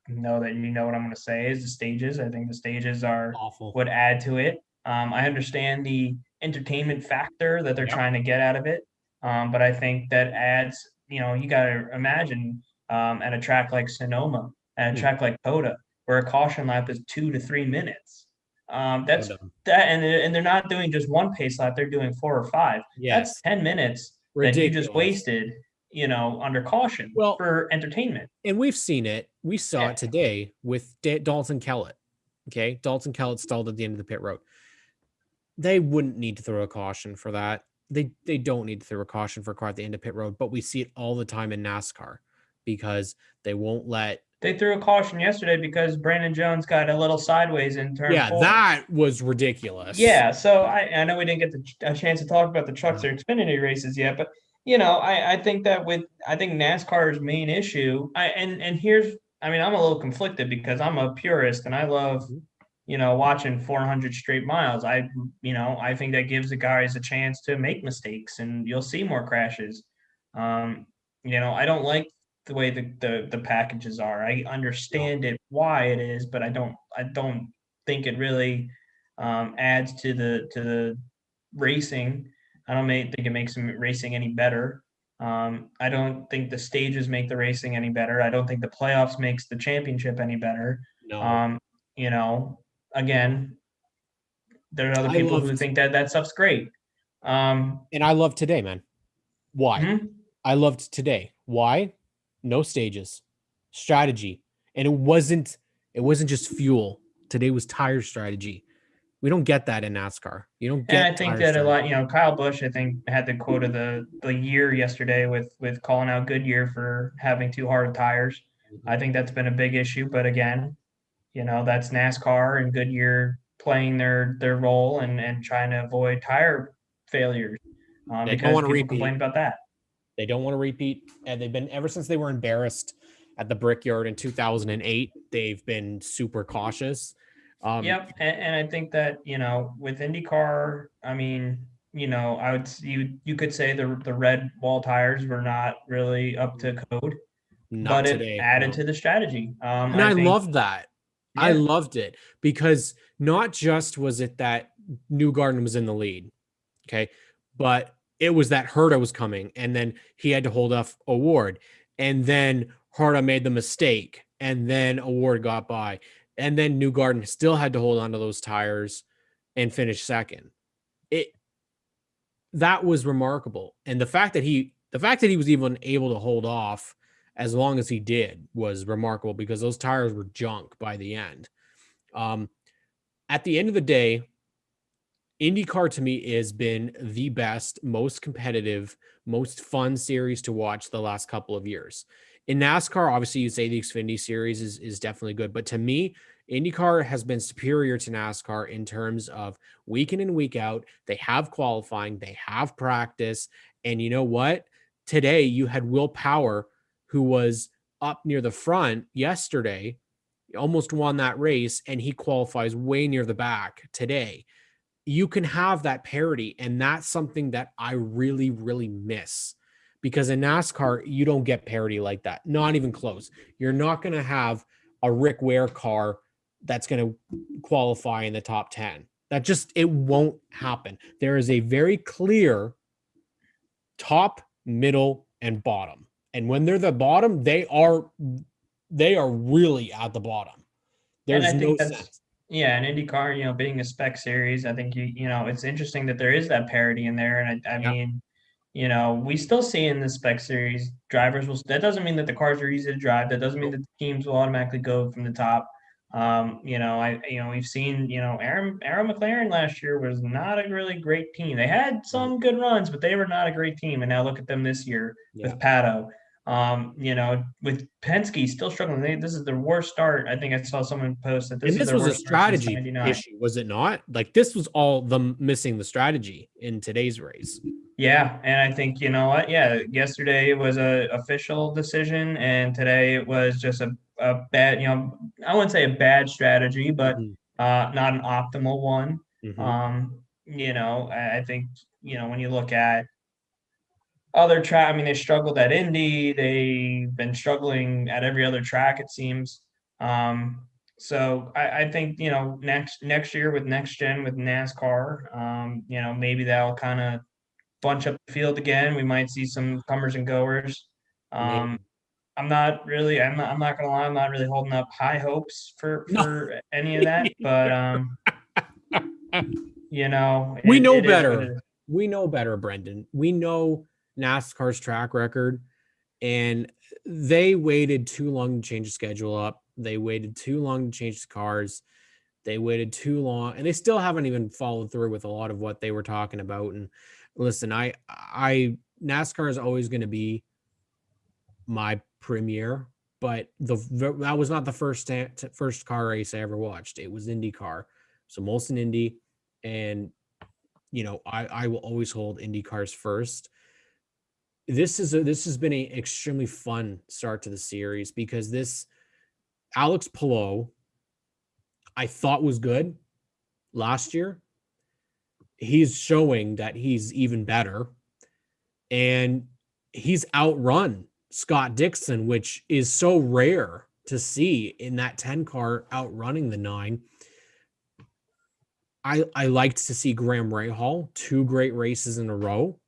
know that you know what I'm going to say, is the stages. I think the stages are Awful. would add to it. I understand the entertainment factor that they're Yep. trying to get out of it, but I think that adds, you got to imagine at a track like Sonoma, at a Mhm. track like Coda, where a caution lap is 2 to 3 minutes. So That's dumb. that, and they're not doing just one pace lap; they're doing 4 or 5. That's Yes. 10 minutes that you just Ridiculous. wasted, under caution Well, for entertainment. and we've seen it. We saw Yeah, it today with Dalton Kellett. Okay. Dalton Kellett stalled at the end of the pit road. They wouldn't need to throw a caution for that. They don't need to throw a caution for a car at the end of pit road, but we see it all the time in NASCAR because they won't let. they threw a caution yesterday because Brandon Jones got a little sideways in turn Yeah, four. that was ridiculous. Yeah, so I know we didn't get a chance to talk about the trucks No. or Xfinity races yet, but I think that I think NASCAR's main issue, and here's I mean I'm a little conflicted because I'm a purist and I love Mhm. watching 400 straight miles. I think that gives the guys a chance to make mistakes and you'll see more crashes. Um, I don't like the way the packages are. I No, understand it why it is, but I don't think it really adds to the racing. I don't think it makes racing any better. I don't think the stages make the racing any better. I don't think the playoffs makes the championship any better. no. Um, you know, Again, there are other I people who loved think that that stuff's great. Um, and I loved today, man. Why? mhm. I loved today. Why? No stages. Strategy. And it wasn't just fuel. Today was tire strategy. We don't get that in NASCAR. You don't And get I think tire that a lot, strategy. Kyle Busch, I think, had the quote of the year yesterday with calling out Goodyear for having too hard of tires. I Mhm. think that's been a big issue, but again, that's NASCAR and Goodyear playing their role and trying to avoid tire failures, They don't because want to people complain repeat. about that. They don't want to repeat. And they've been ever since they were embarrassed at the Brickyard in 2008. They've been super cautious. Um, Yep, and I think that with IndyCar, I mean, you could say the red wall tires were not really up to code, not but it today. added No. to the strategy. And I I think, loved that. I yeah, loved it because not just was it that Newgarden was in the lead, okay, but it was that Herta was coming, and then he had to hold off Award, and then Herta made the mistake, and then Award got by, and then Newgarden still had to hold on to those tires and finish second. It that was remarkable, and the fact that he was even able to hold off as long as he did was remarkable because those tires were junk by the end. Um, at the end of the day, IndyCar to me has been the best, most competitive, most fun series to watch the last couple of years. In NASCAR, obviously, you say the Xfinity series is definitely good, but to me, IndyCar has been superior to NASCAR in terms of week in and week out. They have qualifying, they have practice, and you know what? Today you had Will Power, who was up near the front yesterday, almost won that race, and he qualifies way near the back today. You can have that parity, and that's something that I really really miss because in NASCAR, you don't get parity like that. Not even close. You're not going to have a Rick Ware car that's going to qualify in the top 10. That just, it won't happen. There is a very clear top, middle, and bottom. And when they're the bottom, they are really at the bottom. And I There's think no that's, sense. yeah, an IndyCar, being a spec series, I think it's interesting that there is that parity in there. And I Yeah. mean, we still see in the spec series drivers will. That doesn't mean that the cars are easy to drive. That doesn't mean that the teams will automatically go from the top. We've seen, Aaron McLaren last year was not a really great team. They had some good runs, but they were not a great team. And now look at them this year Yeah. with Pato. With Penske still struggling. This is their worst start. I think I saw someone post that this And is this their was a worst start since strategy '99. issue, was it not? Like this was all them missing the strategy in today's race. Yeah, and I think you know what? Yeah, yesterday it was a official decision, and today it was just a bad. I wouldn't say a bad strategy, but Mhm. not an optimal one. Mhm. I think when you look at other track, I mean, they struggled at Indy. They've been struggling at every other track, it seems. So I think next year with next gen with NASCAR, maybe that'll kind of bunch up the field again. We might see some comers and goers. Um, Maybe. I'm not gonna lie, I'm not really holding up high hopes for No. any of that, but We know it is what it better. is. We know better, Brendan. We know NASCAR's track record, and they waited too long to change the schedule up. They waited too long to change the cars. They waited too long, and they still haven't even followed through with a lot of what they were talking about. And listen, I NASCAR is always going to be my premiere, but that was not the first car race I ever watched. It was IndyCar, so Molson Indy, and I will always hold Indy cars first. This has been an extremely fun start to the series because this Alex Palou I thought was good last year. He's showing that he's even better, and he's outrun Scott Dixon, which is so rare to see in that 10 car outrunning the 9. I liked to see Graham Rahal, 2 great races in a row.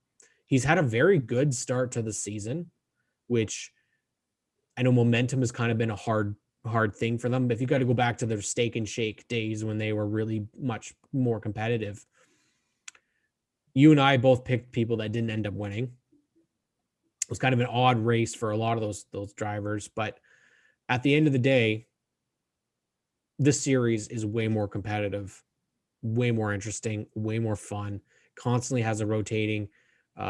He's had a very good start to the season, which I know momentum has kind of been a hard thing for them. But if you got to go back to their steak and shake days when they were really much more competitive, you and I both picked people that didn't end up winning. It was kind of an odd race for a lot of those drivers, but at the end of the day, this series is way more competitive, way more interesting, way more fun. Constantly has a rotating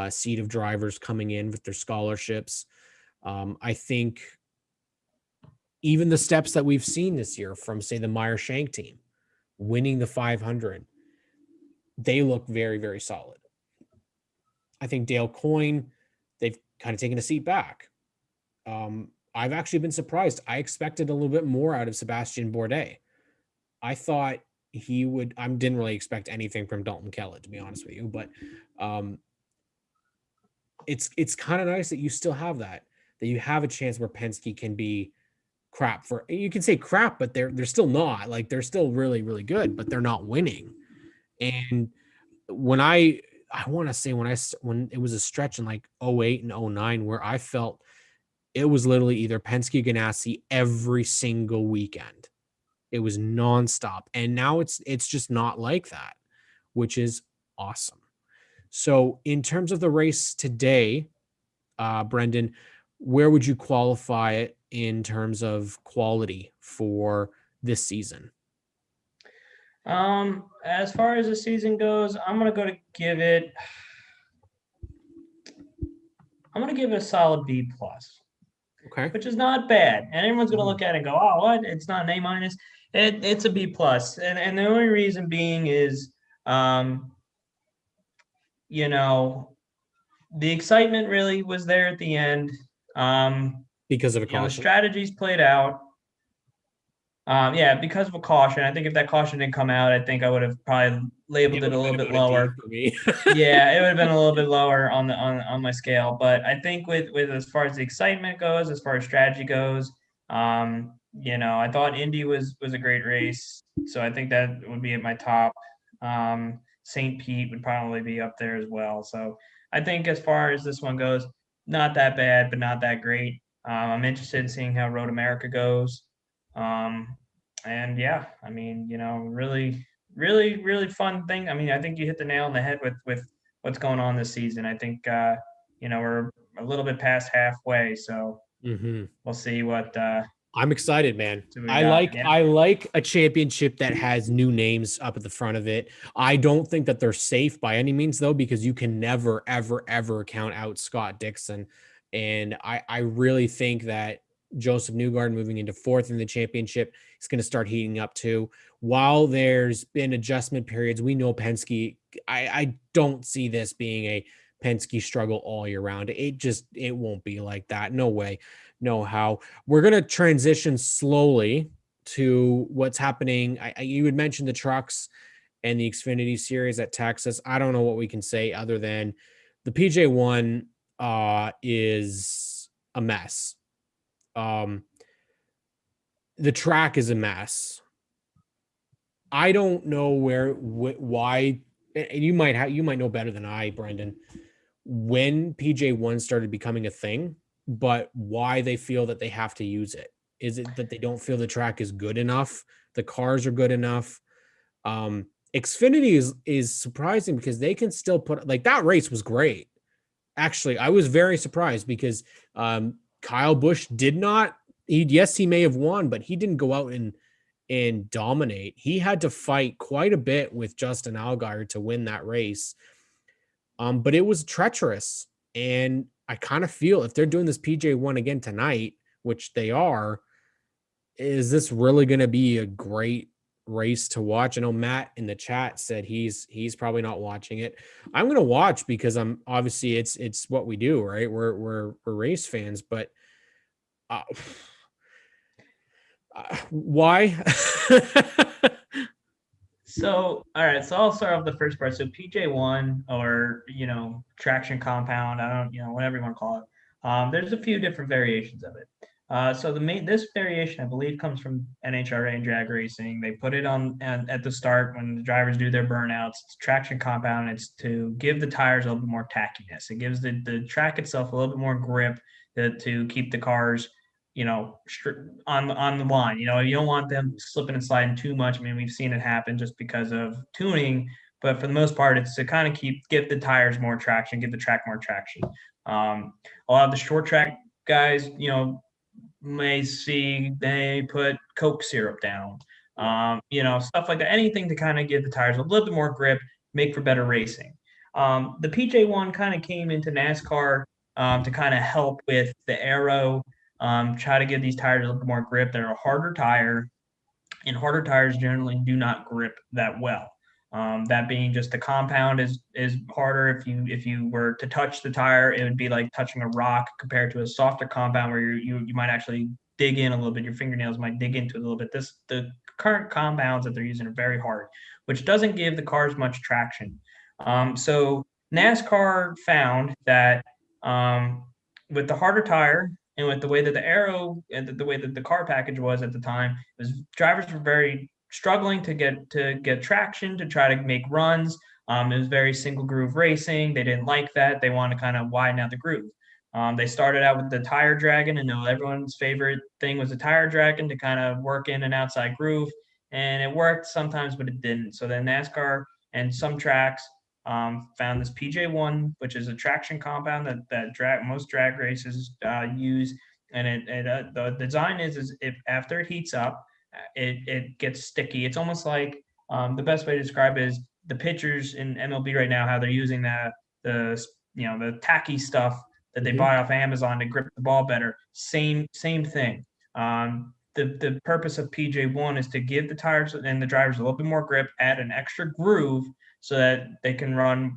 seat of drivers coming in with their scholarships. I think even the steps that we've seen this year from, say, the Meyer Shank team winning the 500, they look very, very solid. I think Dale Coyne, they've kind of taken a seat back. I've actually been surprised. I expected a little bit more out of Sebastian Bourdais. I thought he would. I didn't really expect anything from Dalton Kellett, to be honest with you. But um, it's kind of nice that you still have that you have a chance where Penske can be crap for. You can say crap, but they're still not. Like they're still really really good, but they're not winning. And when I want to say when it was a stretch in like '08 and '09 where I felt it was literally either Penske Ganassi every single weekend. It was nonstop. And now it's just not like that, which is awesome. So in terms of the race today, Brendan, where would you qualify it in terms of quality for this season? As far as the season goes, I'm gonna give it a solid B plus, Okay. which is not bad. And everyone's gonna Mhm. look at it and go, "Oh, what? It's not an A minus." It's a B plus, and the only reason being is, um, you know, the excitement really was there at the end. Because of a The caution. strategies played out. Yeah, because of a caution. I think if that caution didn't come out, I think I would have probably It labeled it would a have little been bit about a D lower. for me. Yeah, it would have been a little bit lower on the on my scale. But I think with as far as the excitement goes, as far as strategy goes, I thought Indy was a great race. So I think that would be at my top. St. Pete would probably be up there as well. So I think as far as this one goes, not that bad, but not that great. I'm interested in seeing how Road America goes. Um, and yeah, I mean, really, really, really fun thing. I mean, I think you hit the nail on the head with what's going on this season. I think we're a little bit past halfway, so Hmm. we'll see I'm excited, man. what we I got. like Yeah. I like a championship that has new names up at the front of it. I don't think that they're safe by any means though, because you can never, ever, ever count out Scott Dixon. And I really think that Joseph Newgarden moving into fourth in the championship is going to start heating up too. While there's been adjustment periods, we know Penske. I don't see this being a Penske struggle all year round. It won't be like that. No way, no how. We're going to transition slowly to what's happening. You had mentioned the trucks and the Xfinity series at Texas. I don't know what we can say other than the PJ1 is a mess. Um, the track is a mess. I don't know why, and you might know better than I, Brendan, when PJ1 started becoming a thing, but why they feel that they have to use it. Is it that they don't feel the track is good enough? The cars are good enough. Xfinity is surprising because they can still put like that race was great. Actually, I was very surprised because Kyle Busch did not. Yes, he may have won, but he didn't go out and dominate. He had to fight quite a bit with Justin Allgaier to win that race. But it was treacherous. And I kind of feel if they're doing this PJ1 again tonight, which they are, is this really going to be a great race to watch? I know Matt in the chat said he's probably not watching it. I'm going to watch because I'm obviously it's what we do, right? We're race fans, but uh, why? So, all right. So I'll start off the first part. So PJ1 or, traction compound, I don't, whatever you want to call it. There's a few different variations of it. So this variation, I believe, comes from NHRA and drag racing. They put it on at the start when the drivers do their burnouts. It's traction compound. It's to give the tires a little bit more tackiness. It gives the track itself a little bit more grip to keep the cars on the line. You don't want them slipping and sliding too much. I mean, we've seen it happen just because of tuning, but for the most part, it's to kind of give the tires more traction, give the track more traction. A lot of the short track guys, may see they put Coke syrup down, stuff like that. Anything to kind of give the tires a little bit more grip, make for better racing. The PJ1 kind of came into NASCAR to kind of help with the aero, try to give these tires a little bit more grip. They're a harder tire, and harder tires generally do not grip that well. That being just the compound is harder. If you were to touch the tire, it would be like touching a rock compared to a softer compound where you might actually dig in a little bit. Your fingernails might dig into it a little bit. The current compounds that they're using are very hard, which doesn't give the cars much traction. So NASCAR found that with the harder tire and with the way that the aero and the way that the car package was at the time, it was drivers were very struggling to get traction to try to make runs. It was very single groove racing. They didn't like that. They wanted to kind of widen out the groove. They started out with the tire dragon, and know everyone's favorite thing was the tire dragon to kind of work in an outside groove, and it worked sometimes, but it didn't. So then NASCAR and some tracks found this PJ1, which is a traction compound that most drag races use, and the design is if after it heats up, it gets sticky. It's almost like the best way to describe it is the pitchers in MLB right now, how they're using the tacky stuff that they Mhm. buy off Amazon to grip the ball better. Same thing. The purpose of PJ1 is to give the tires and the drivers a little bit more grip, add an extra groove so that they can run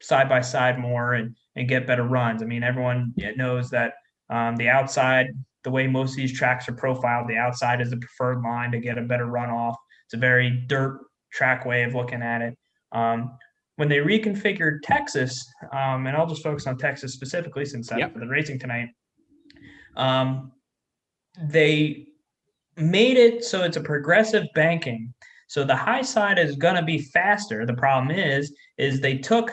side by side more and get better runs. I mean, everyone knows that the outside the way most of these tracks are profiled. The outside is the preferred line to get a better runoff. It's a very dirt track way of looking at it. When they reconfigured Texas, and I'll just focus on Texas specifically since that's Yep. for the racing tonight, they made it so it's a progressive banking. So the high side is going to be faster. The problem is they took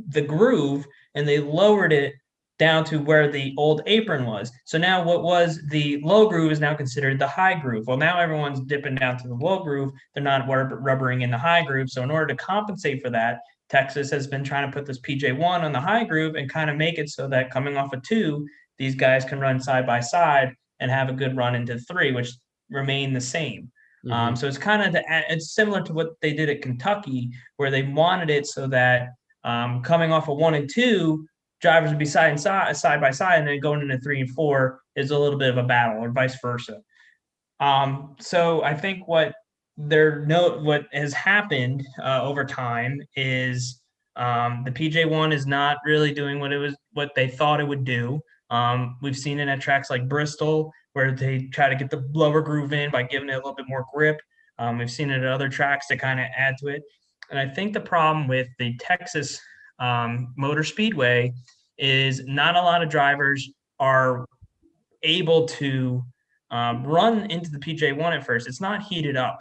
the groove and they lowered it down to where the old apron was. So now what was the low groove is now considered the high groove. Well, now everyone's dipping down to the low groove. They're not rubbering in the high groove. So in order to compensate for that, Texas has been trying to put this PJ1 on the high groove and kind of make it so that coming off of two, these guys can run side by side and have a good run into three, which remain the same. Hmm. So it's kind of it's similar to what they did at Kentucky, where they wanted it so that coming off of one and two, drivers would be side by side, and then going into three and four is a little bit of a battle, or vice versa. So I think what has happened over time is the PJ1 is not really doing what they thought it would do. We've seen it at tracks like Bristol, where they try to get the lower groove in by giving it a little bit more grip. We've seen it at other tracks to kind of add to it. And I think the problem with the Texas Motor Speedway is not a lot of drivers are able to run into the PJ1 at first. It's not heated up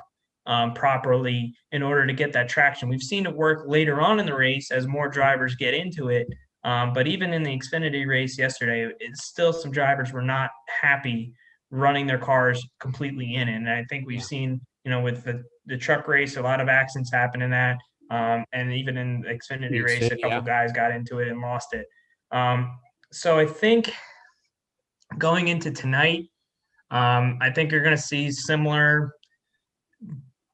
properly in order to get that traction. We've seen it work later on in the race as more drivers get into it. But even in the Xfinity race yesterday, it's still some drivers were not happy running their cars completely in it. And I think we've Yeah. seen, with the truck race, a lot of accidents happen in that. And even in the Xfinity The race, a Xfinity, couple yeah. guys got into it and lost it. So I think going into tonight, I think you're going to see similar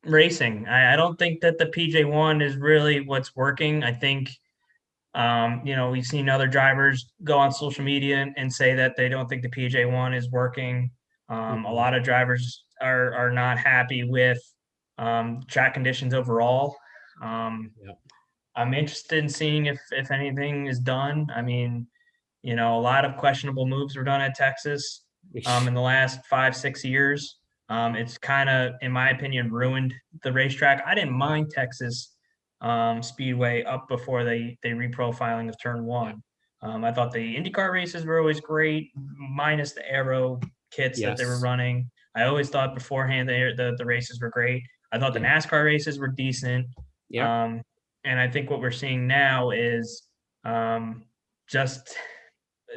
racing. I don't think that the PJ1 is really what's working. I think, we've seen other drivers go on social media and say that they don't think the PJ1 is working. A Hmm. lot of drivers are not happy with track conditions overall. Um, Yep. I'm interested in seeing if anything is done. I mean, a lot of questionable moves were done at Texas in the last 5, 6 years. It's kind of, in my opinion, ruined the racetrack. I didn't mind Texas Speedway up before they reprofiling of Turn Yeah. One. I thought the IndyCar races were always great, minus the aero kits that they were Yes. running. I always thought beforehand the races were great. I thought the Yeah. NASCAR races were decent. Yep. Um, and I think what we're seeing now is just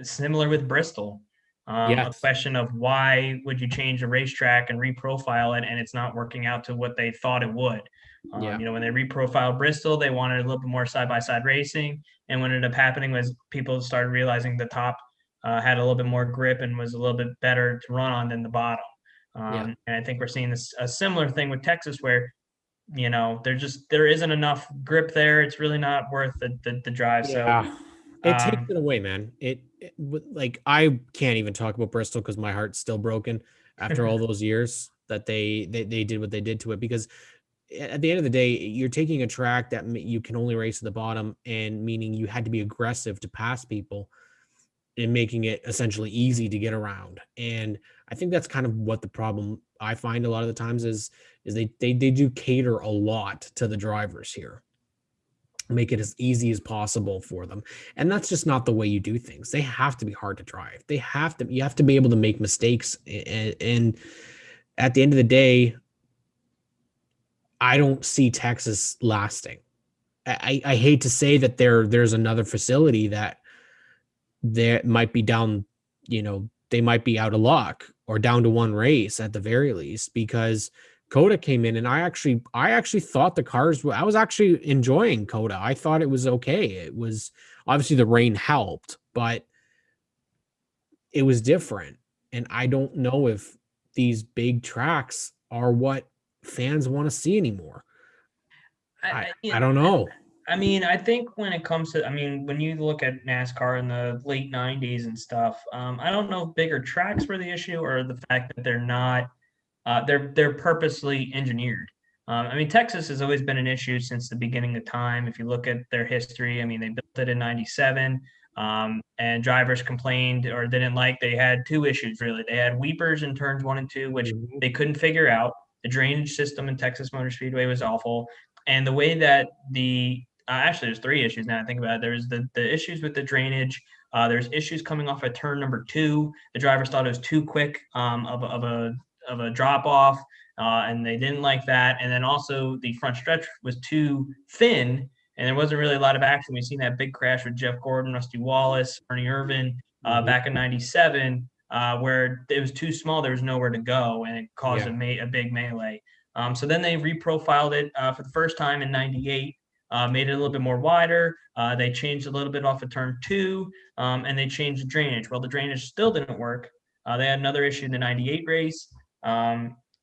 similar with Bristol. A Yes. question of why would you change a racetrack and reprofile it, and it's not working out to what they thought it would. Yeah. When they reprofiled Bristol, they wanted a little bit more side by side racing, and what ended up happening was people started realizing the top had a little bit more grip and was a little bit better to run on than the bottom. Yeah. And I think we're seeing a similar thing with Texas, where there isn't enough grip there. It's really not worth the drive. So Yeah. It takes um, it away, man. Like I can't even talk about Bristol because my heart's still broken after all those years that they did what they did to it. Because at the end of the day, you're taking a track that you can only race at the bottom, and meaning you had to be aggressive to pass people and making it essentially easy to get around. And I think that's kind of what the problem I find a lot of the times is they do cater a lot to the drivers here, make it as easy as possible for them. And that's just not the way you do things. They have to be hard to drive. You have to be able to make mistakes. And at the end of the day, I don't see Texas lasting. I hate to say that there's another facility that there might be down, they might be out of luck or down to one race at the very least, because Coda came in and I actually thought the cars I was actually enjoying Coda. I thought it was okay. It was obviously the rain helped, but it was different. And I don't know if these big tracks are what fans want to see anymore. I, I I, I you don't know. I mean, I think when it comes to, when you look at NASCAR in the late '90s and stuff, I don't know if bigger tracks were the issue or the fact that they're not, they're purposely engineered. Texas has always been an issue since the beginning of time. If you look at their history, they built it in '97. And drivers complained or didn't like. They had two issues really. They had weepers in turns 1 and 2, which Mhm. they couldn't figure out. The drainage system in Texas Motor Speedway was awful, and the way that actually there's three issues now I think about it. There's the issues with the drainage. There's issues coming off of turn number 2. The drivers thought it was too quick of a drop off, and they didn't like that. And then also the front stretch was too thin, and there wasn't really a lot of action. We've seen that big crash with Jeff Gordon, Rusty Wallace, Ernie Irvin Mhm. back in '97, where it was too small. There was nowhere to go, and it caused Yeah. a big melee. So then they reprofiled it for the first time in '98. Made it a little bit more wider. They changed a little bit off of turn 2, and they changed the drainage. Well, the drainage still didn't work. They had another issue in the '98 race.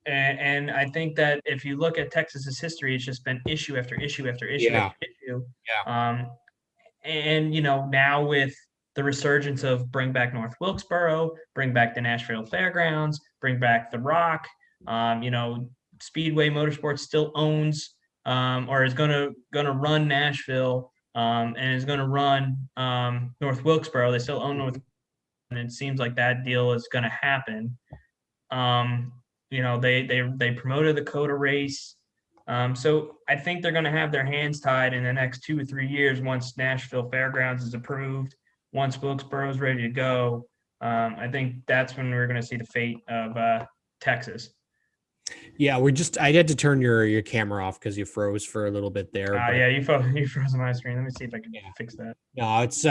And I think that if you look at Texas's history, it's just been issue after issue after issue Yeah. after issue. Yeah. Um, and now with the resurgence of bring back North Wilkesboro, bring back the Nashville Fairgrounds, bring back the Rock. Speedway Motorsports still owns or is gonna run Nashville and is gonna run North Wilkesboro. They still own North, Mhm. and it seems like that deal is gonna happen. Um, they promoted the Coda race. So I think they're going to have their hands tied in the next 2 or 3 years once Nashville Fairgrounds is approved, once Wilkesboro is ready to go. I think that's when we're going to see the fate of Texas. Yeah, I had to turn your camera off because you froze for a little bit there, but Yeah, you froze my screen. Let me see if I can yeah. fix that. No, it's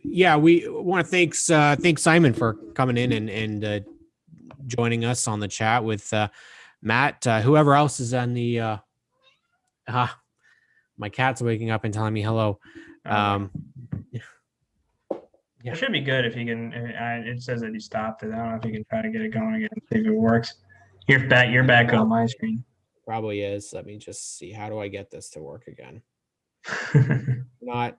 yeah, we want to thank Simon for coming in and joining us on the chat with Matt, whoever else is on the ah, my cat's waking up and telling me hello. Oh boy, Um, it yeah, should be good if you can. It says that you stopped it. I don't know if you can try to get it going again, see if it works. You're back. You're back on my screen. probably is. Let me just see. How do I get this to work again? Not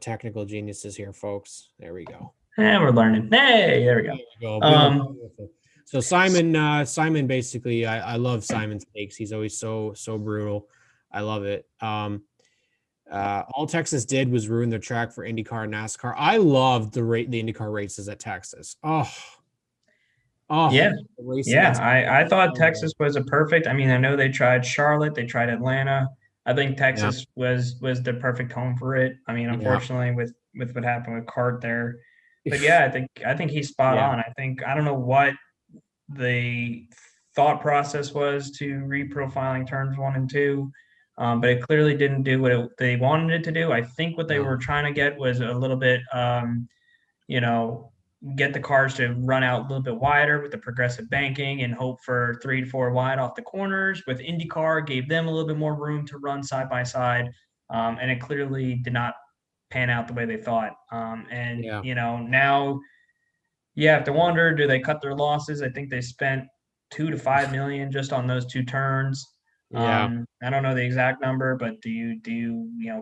technical geniuses here, folks. There we go. Yeah, we're learning. Hey, there we There go. we go. Um, Beautiful. So Simon basically, I love Simon's takes. He's always so brutal. I love it. All Texas did was ruin the track for IndyCar and NASCAR. I loved the IndyCar races at Texas. yeah, The racing yeah. at I thought Texas. Texas was a perfect. I mean, I know they tried Charlotte, they tried Atlanta. I think Yeah, Texas was the perfect home for it. I mean, yeah, unfortunately, with what happened with Cart there, but yeah, I think he's spot yeah, on. I don't know what the thought process was to reprofiling turns 1 and 2. But it clearly didn't do what they wanted it to do. I think what they no, were trying to get was a little bit, you know, get the cars to run out a little bit wider with the progressive banking and hope for 3 to 4 wide off the corners. With IndyCar, gave them a little bit more room to run side by side, and it clearly did not pan out the way they thought. And yeah, now you have to wonder, do they cut their losses? I think they spent 2 to 5 million just on those two turns. yeah. I don't know the exact number, but do you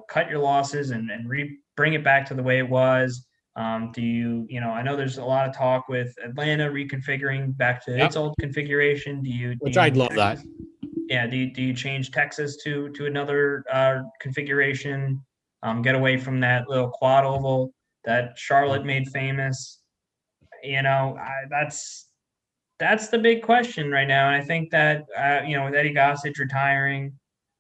cut your losses and bring it back to the way it was? Do I know there's a lot of talk with Atlanta reconfiguring back to its Yep. old configuration. Do Which you I'd love that. Texas? Yeah, do you change Texas to another configuration? Get away from that little quad oval that Charlotte made famous. That's the big question right now. And I think that with Eddie Gossage retiring,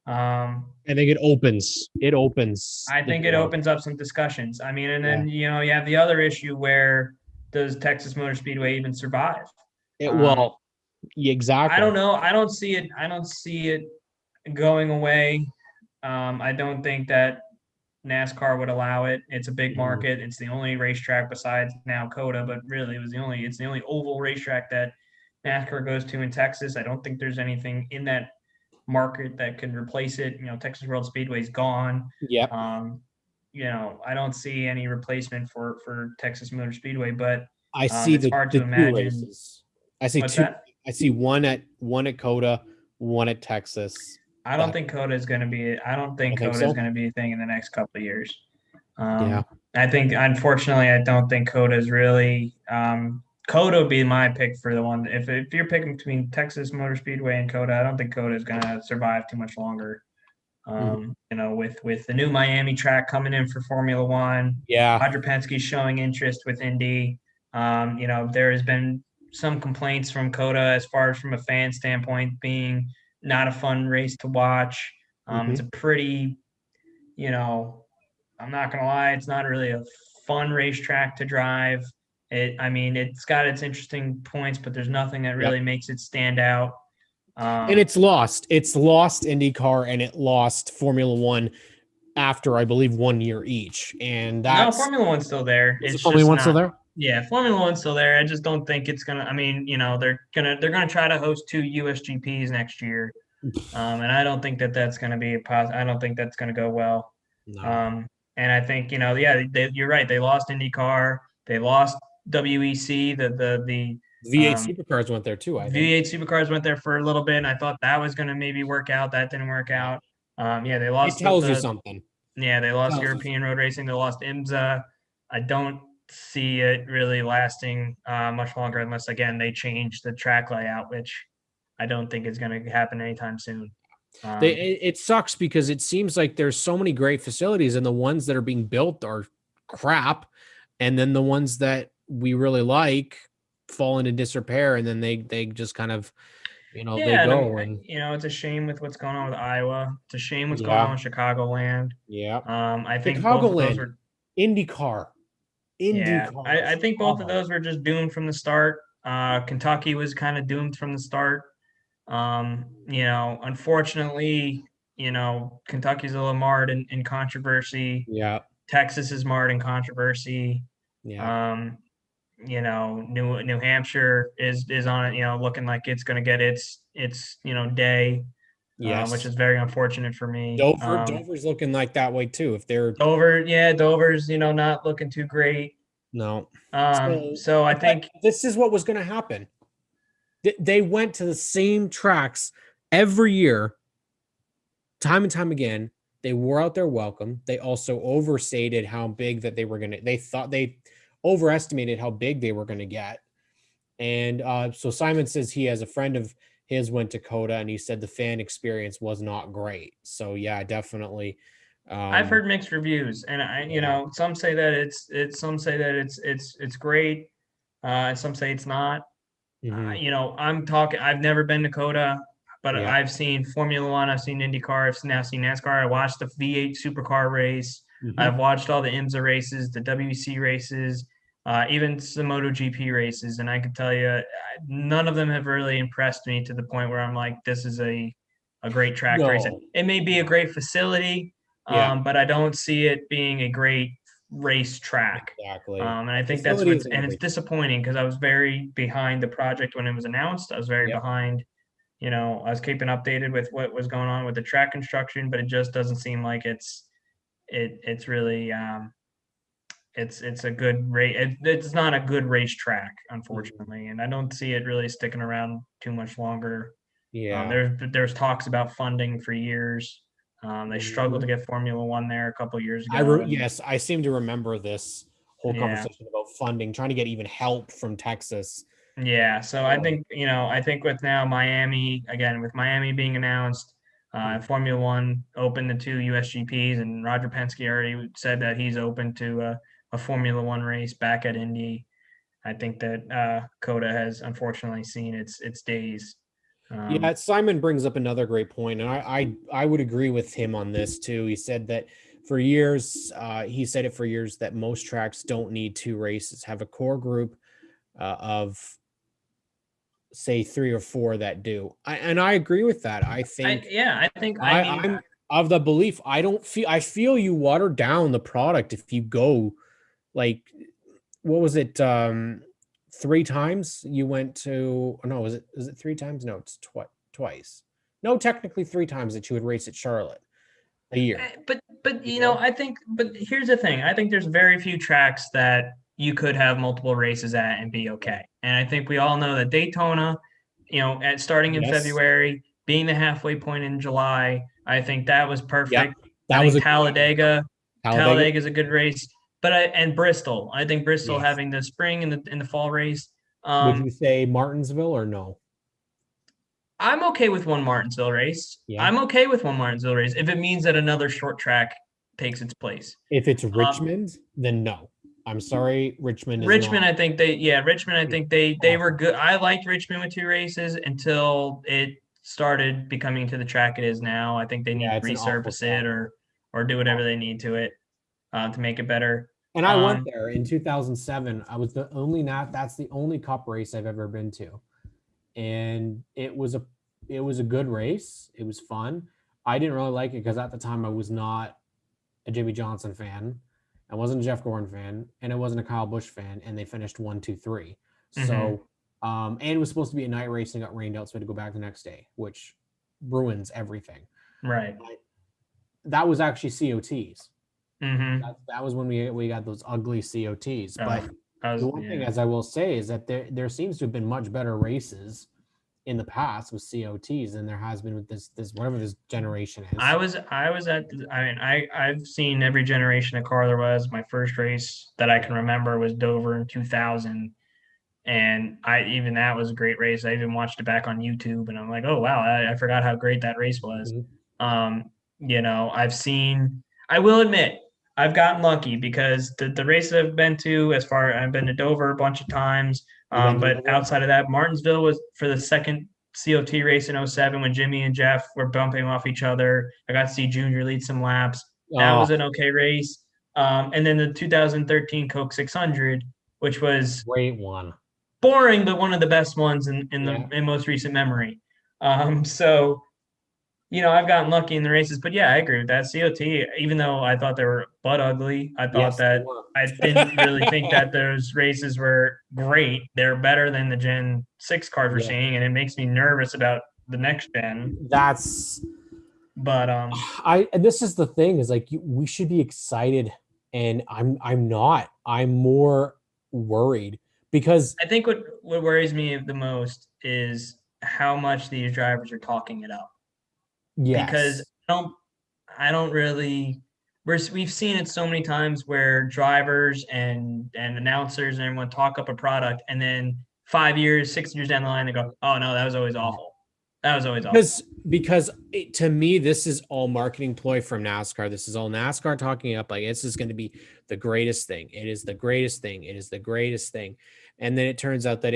I think it opens. It opens I the think it door. opens up some discussions. I mean, and Yeah. then you have the other issue where does Texas Motor Speedway even survive? It Um, well, yeah, I exactly. don't know. I don't see it. I don't see it going away. I don't think that NASCAR would allow it. It's a big Mhm. market. It's the only racetrack besides now COTA, but really it's the only oval racetrack that NASCAR goes to in Texas. I don't think there's anything in that market that could replace it. Texas World Speedway's gone. Yep. Um, I don't see any replacement for Texas Motor Speedway, but I see it's hard to the two imagine. races. I see What's two. that? I see one at Coda, one at Texas. I don't That think COTA is going to be. I don't think I think COTA is so. going to be a thing in the next couple of years. Yeah. I think, unfortunately, I don't think COTA is really. COTA would be my pick for the one. If you're picking between Texas Motor Speedway and COTA, I don't think COTA is going to survive too much longer. Mhm. With the new Miami track coming in for Formula One, Yeah. Roger Penske's showing interest with Indy. There has been some complaints from Coda as far as from a fan standpoint being not a fun race to watch. It's a Mhm. pretty, you know, I'm not gonna lie, it's not really a fun racetrack to drive. I mean, it's got its interesting points, but there's nothing that Yep. really makes it stand out. And Um, it's lost. It's lost IndyCar and it lost Formula One after I believe 1 year each. And no, that's Formula One's still there. is the It's Formula just One still not. there? Yeah, Formula One's still there. I just don't think it's gonna. I mean, they're gonna try to host two USGPs next year, and I don't think that that's gonna be I don't think that's gonna go well. No. Um, and I think yeah, you're right. They lost IndyCar. They lost WEC. The V8 supercars went there too, I think. V8 supercars went there for a little bit, and I thought that was going to maybe work out. That didn't work Yeah. out. Yeah, they It lost tells you something. they lost Tells you European something. road racing. They lost IMSA. I don't see it really lasting much longer unless again they change the track layout, which I don't think is going to happen anytime soon. Um, It sucks because it seems like there's so many great facilities, and the ones that are being built are crap, and then the ones that we really like fall into disrepair, and then they just kind of they yeah, and go and it's a shame with what's going on with Iowa. It's a shame what's going on yeah, with Chicagoland. yeah. I think both of those Chicagoland, were IndyCar, Yeah, IndyCar, I think both of Chicago. those were just doomed from the start. Kentucky was kind of doomed from the start. Unfortunately, Kentucky's a little marred in controversy. Yeah, Texas is marred in controversy. yeah, Um, New Hampshire is on it, looking like it's going to get its day, which yes. is very unfortunate for me. Dover's looking like that way too. If they're Dover's not looking too great. no, So I but think this is what was going to happen. They went to the same tracks every year, time and time again. They wore out their welcome. They also overstated how big that they were going to, they thought they overestimated how big they were going to get. And so Simon says he has a friend of his went to Coda and he said the fan experience was not great. So yeah, definitely. I've Um, heard mixed reviews, and yeah. some say that some say that it's great, and some say it's not. Hmm. I'm talking. I've never been to Coda, but Yeah. I've seen Formula One. I've seen IndyCar. I've now seen NASCAR. I watched the V8 Supercar race. I've Hmm. watched all the IMSA races, the WEC races, even some MotoGP races, and I can tell you, none of them have really impressed me to the point where I'm like, this is a great track to race at. No. It may be a No. great facility, Yeah. but I don't see it being a great race track. Exactly. And I think that's Facility what's isn't and it's everything. disappointing because I was very behind the project when it was announced. I was very Yep. behind. I was keeping updated with what was going on with the track construction, but it just doesn't seem like it's really it's a good race. It's not a good racetrack, Mhm. unfortunately, and I don't see it really sticking around too much longer. Yeah. There's talks about funding for years. They struggled to Mhm. get Formula One there a couple years ago, and Yes, I seem to remember this whole yeah, conversation about funding, trying to get even help from Texas. yeah. So I Oh. think I think with now Miami again, with Miami being announced, Mhm. Formula One opened the two USGPs, and Roger Penske already said that he's open to a Formula One race back at Indy. I think that Coda has unfortunately seen its days. Yeah, Um, Simon brings up another great point, and I would agree with him on this too. He said that for years, he said it for years that most tracks don't need two races, have a core group of say three or four that do. And I agree with that. I think I think I mean I'm of the belief I feel you water down the product if you go like what was it? Three times you went to no, was it three times? No, it's twice. No, technically three times that you would race at Charlotte a year, but you know? I think but here's the thing. I think there's very few tracks that you could have multiple races at and be Yeah. okay. And I think we all know that Daytona, at starting in Yes. February, being the halfway point in July, I think that was Yep. perfect. I That was think a good one. Talladega. Talladega is a good race, but and Bristol. I think Bristol Yes. having the spring and the fall race. Would you say Martinsville or no? I'm okay with one Martinsville race. Yeah. I'm okay with one Martinsville race if it means that another short track takes its place. If it's Um, Richmond, then no. I'm sorry, Richmond is Richmond, not. I think Richmond, I It's think they were awful. good. I liked Richmond with two races until it started becoming to the track it is now. I think they need Yeah, to it's an awful resurface it track. or do whatever they need to it to make it better. And I went Um, there in 2007. I was the only not that's the only cup race I've ever been to. And it was a good race. It was fun. I didn't really like it because at the time I was not a Jimmy Johnson fan. I wasn't a Jeff Gordon fan, and I wasn't a Kyle Busch fan, and they finished 1, 2, 3. mhm, So, and it was supposed to be a night race and got rained out, so we had to go back the next day, which ruins everything. right. But that was actually COTs. Mhm. That was when we got those ugly COTs. But I the was one thing, yeah. as I will say, is that there seems to have been much better races in the past with COTs than there has been with this whatever this generation is. I was at I mean I've seen every generation of car there was. My first race that I Yeah. can remember was Dover in 2000, and I even that was a great race. I even watched it back on YouTube, and I'm like, oh wow, I forgot how great that race was. Mhm. I've seen. I will admit, I've gotten lucky because the races I've been to, as far I've been to Dover a bunch of times, You been to but Dover? outside of that, Martinsville was for the second COT race in '07 when Jimmy and Jeff were bumping off each other. I got to see Junior lead some laps. That Oh, was an okay race. And then the 2013 Coke 600, which was great one. boring, but one of the best ones in the Yeah. in most recent memory. So I've gotten lucky in the races, but yeah, I agree with that. COT, even though I thought they were butt ugly, I thought Yes, they that were. I didn't really think that those races were great. They're better than the Gen 6 cars we're Yeah. seeing, and it makes me nervous about the next gen. That's But I and this is the thing is like we should be excited and I'm not. I'm more worried because I think what worries me the most is how much these drivers are talking it up because yes. I don't really. We've seen it so many times where drivers and announcers and everyone talk up a product, and then 5 years, 6 years down the line, they go, "Oh no, that was always Yeah. awful. That was always awful." Because to me this is all marketing ploy from NASCAR. This is all NASCAR talking up like this is going to be the greatest thing. It is the greatest thing. It is the greatest thing. And then it turns out that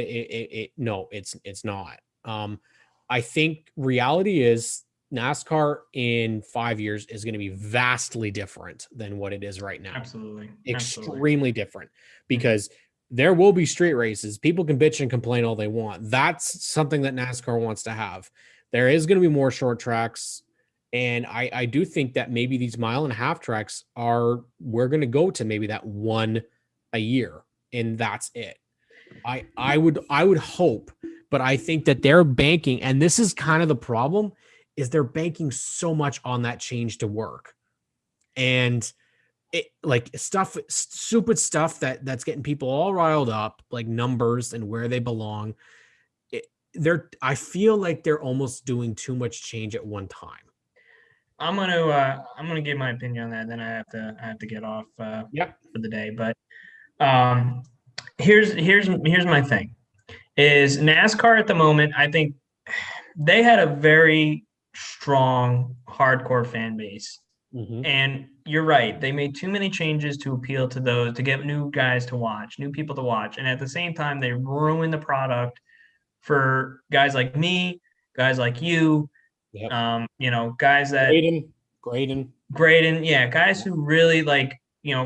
no, it's not. I think reality is NASCAR in 5 years is going to be vastly different than what it is right now. Absolutely, absolutely. Extremely different Mhm. because there will be street races. People can bitch and complain all they want. That's something that NASCAR wants to have. There is going to be more short tracks. And I do think that maybe these mile and a half tracks we're going to go to maybe that one a year. And that's it. I would hope, but I think that they're banking, and this is kind of the problem, is they're banking so much on that change to work. And it like stuff stupid stuff that's getting people all riled up, like numbers and where they belong. I feel like they're almost doing too much change at one time. I'm gonna give my opinion on that. Then I have to get off Yep. for the day. But um, here's my thing. Is NASCAR at the moment, I think they had a very strong hardcore fan base. Mm-hmm. And you're right, they made too many changes to appeal to those, to get new guys to watch, new people to watch. And at the same time, they ruined the product for guys like me, guys like you, Yep. guys that Graydon. Graydon. Graydon, yeah, guys who really like,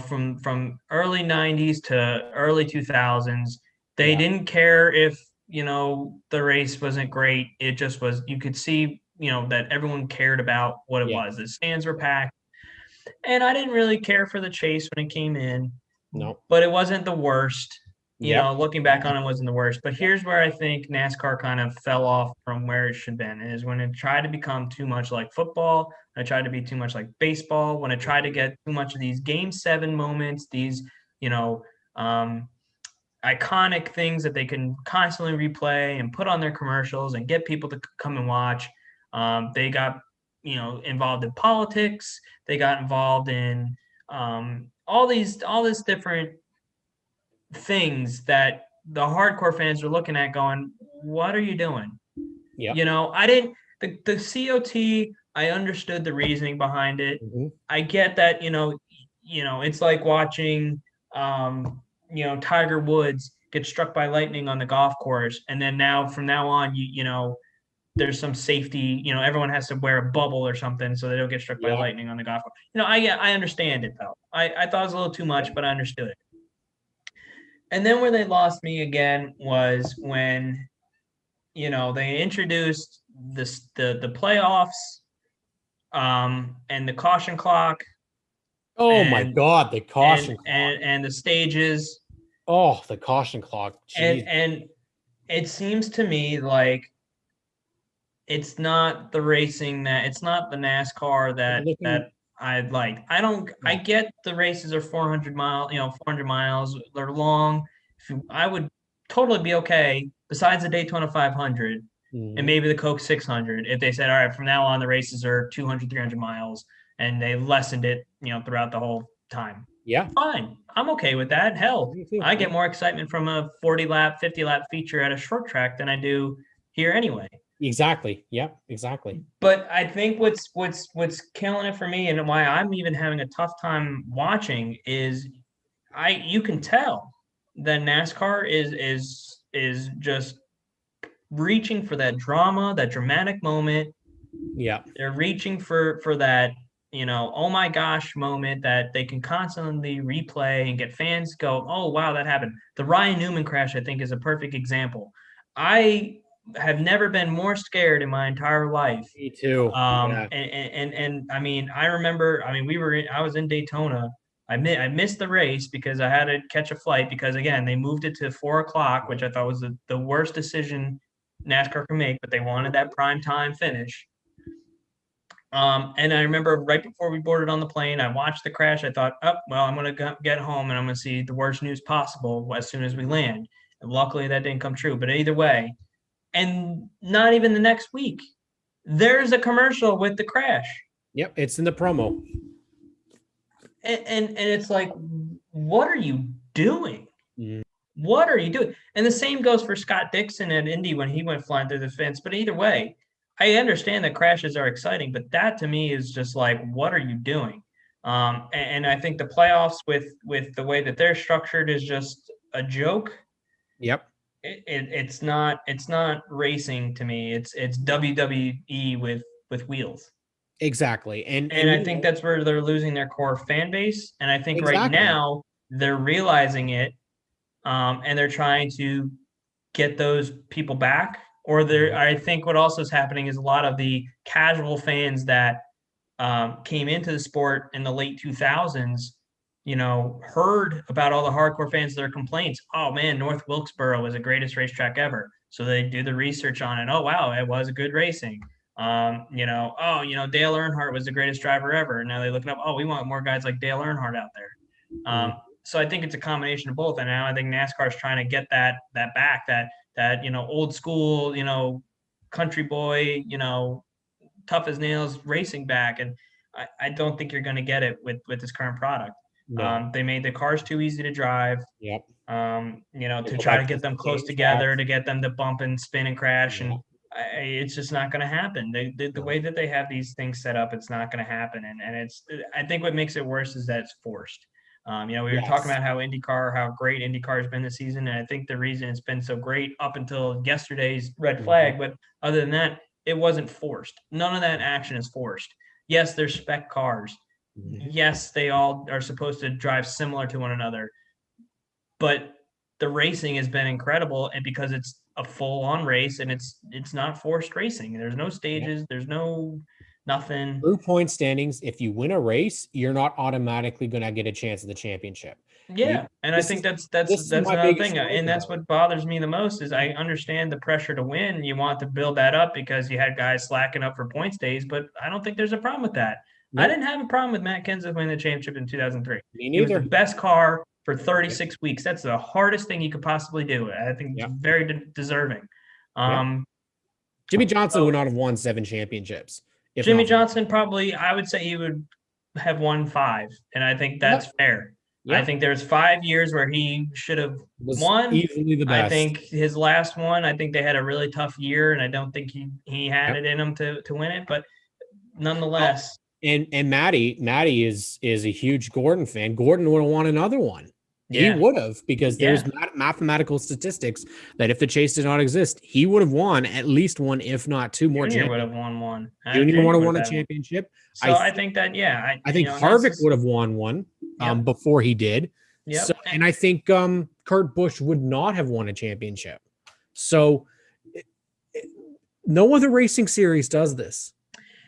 from early 90s to early 2000s, they Yeah. didn't care if, the race wasn't great. It just was, you could see, that everyone cared about what it Yeah. was. The stands were packed. And I didn't really care for the chase when it came in, No. but it wasn't the worst. Yep. Looking back on it, wasn't the worst. But here's where I think NASCAR kind of fell off from where it should have been is when it tried to become too much like football, when it tried to be too much like baseball, when it tried to get too much of these game seven moments, these, you know, um, iconic things that they can constantly replay and put on their commercials and get people to come and watch. They got, involved in politics. They got involved in all this different things that the hardcore fans are looking at going, what are you doing? Yep. You know, I didn't the COT, I understood the reasoning behind it. Hmm. I get that, it's like watching Tiger Woods get struck by lightning on the golf course, and then now from now on, there's some safety, everyone has to wear a bubble or something so they don't get struck by Yep. lightning on the golf course. I understand it though. I thought it was a little too much, but I understood it. And then where they lost me again was when they introduced the playoffs, and the caution clock, Oh my and God, the caution clock. and the stages, Oh, the caution clock. Jeez. and it seems to me like it's not the racing that it's not the NASCAR They're looking. that I like. I Yeah. get the races are 400 miles. They're long. I would totally be okay besides the Daytona 500 and Hmm. maybe the Coke 600 if they said, all right, from now on the races are 200, 300 miles and they lessened it, throughout the whole time. Yeah. Fine. I'm okay with that. Hell, Me too. I Yeah. get more excitement from a 40 lap, 50 lap feature at a short track than I do here anyway. Exactly. Yeah. Exactly. But I think what's killing it for me and why I'm even having a tough time watching is you can tell that NASCAR is just reaching for that drama, that dramatic moment. Yeah. They're reaching for that, oh my gosh moment that they can constantly replay and get fans go, oh wow, that happened. The Ryan Newman crash, I think, is a perfect example. I have never been more scared in my entire life. Me too. Yeah. And I mean, I remember, I mean, I was in Daytona. I missed the race because I had to catch a flight because again, they moved it to 4 o'clock, which I thought was the worst decision NASCAR can make, but they wanted that prime time finish. And I remember right before we boarded on the plane, I watched the crash. I thought, oh, well, I'm going to get home and I'm going to see the worst news possible as soon as we land. And luckily that didn't come true. But either way, and not even the next week, there's a commercial with the crash. Yep. It's in the promo. And it's like, what are you doing? Mm. What are you doing? And the same goes for Scott Dixon at Indy when he went flying through the fence. But either way, I understand that crashes are exciting, but that to me is just like, what are you doing? And I think the playoffs with the way that they're structured is just a joke. Yep. It's not racing to me. It's WWE with wheels. Exactly. And And I think that's where they're losing their core fan base. And I think right exactly. now they're realizing it, and they're trying to get those people back. Or Mhm. I think what also is happening is a lot of the casual fans that came into the sport in the late 2000s, heard about all the hardcore fans, their complaints. Oh man, North Wilkesboro was the greatest racetrack ever. So they do the research on it. Oh wow, it was a good racing. Dale Earnhardt was the greatest driver ever. And now they look up. Oh, we want more guys like Dale Earnhardt out there. Mhm. So I think it's a combination of both. And now I think NASCAR is trying to get that back, that old school, country boy, tough as nails racing back. And I don't think you're going to get it with this current product. No. They made the cars too easy to drive. Yep. They To go try back to to get the them close same together, tracks. to get them to bump and spin and crash, Yeah. and it's just not going to happen. The No. way that they have these things set up, it's not going to happen. And I think what makes it worse is that it's forced. We were talking Yes. about how great IndyCar has been this season, and I think the reason it's been so great up until yesterday's red Mhm. flag, but other than that, it wasn't forced. None of that action is forced. Yes, they're spec cars. Mhm. Yes, they all are supposed to drive similar to one another, but the racing has been incredible, and because it's a full-on race and it's not forced racing. There's no Yep. stages. There's no nothing. Through point standings, if you win a race, you're not automatically going to get a chance at the championship. You. Yeah, and I This think is that's this is that's my another biggest thing, gripe and that's about it. what bothers me the most is I understand the pressure to win. You want to build that up because you had guys slacking up for points days, but I don't think there's a problem with that. I Nope. didn't have a problem with Matt Kenseth winning the championship in 2003. Me He was the neither. best car for Yep. 36 weeks. That's the hardest thing you could possibly do. I think it's Yep. very deserving. Yep. Um, Jimmy Johnson would so not have won 7 championships if Jimmy not for. Johnson probably, I would say he would have won 5, and I think Yep. that's fair. I Yep. think there's 5 years where he should have Was won. easily the I best. think his last one, I think they had a really tough year, and I don't think he had Yep. it in him to win it. But Well, nonetheless, and Maddie is a huge Gordon fan. Gordon would have won another one. He yeah, would have, because there's yeah, mathematical statistics that if the chase did not exist, he would have won at least one, if not two more Junior would champions. have won one. Junior would Junior have would won a have had one. championship. I So I think think that, yeah, I think and that's Harvick just, would have won one yep, before he did. So, yep. and I think Kurt Busch would not have won a championship. So, it- it- no other racing series does this.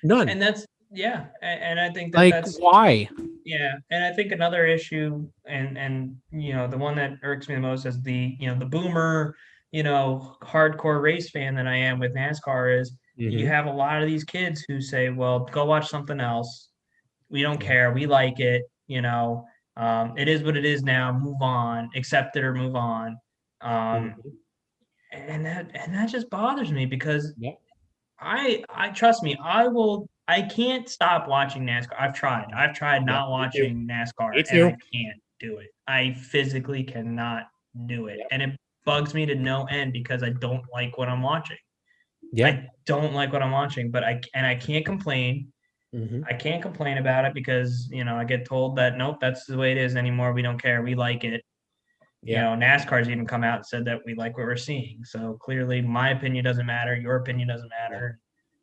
None. And that's, yeah, and I think that Like, that's, why? yeah, and I think another issue, and the one that irks me the most is the boomer, hardcore race fan that I am with NASCAR is you Hmm. have a lot of these kids who say, well, go watch something else. We don't Yeah. care. We like it. It is what it is now. Move on, accept it or move on. Um, Hmm. and that just bothers me because Yeah. I trust me, I can't stop watching NASCAR. I've tried Yeah. not Me too. watching NASCAR Me and I too. can't do it. I physically cannot do it. Yeah. And it bugs me to no end because I don't like what I'm watching. Yeah. I don't like what I'm watching, but I can't complain. Hmm. I can't complain about it because, I get told that nope, that's the way it is anymore. We don't care. We like it. Yeah. NASCAR's even come out and said that we like what we're seeing. So clearly my opinion doesn't matter, your opinion doesn't Yeah. matter.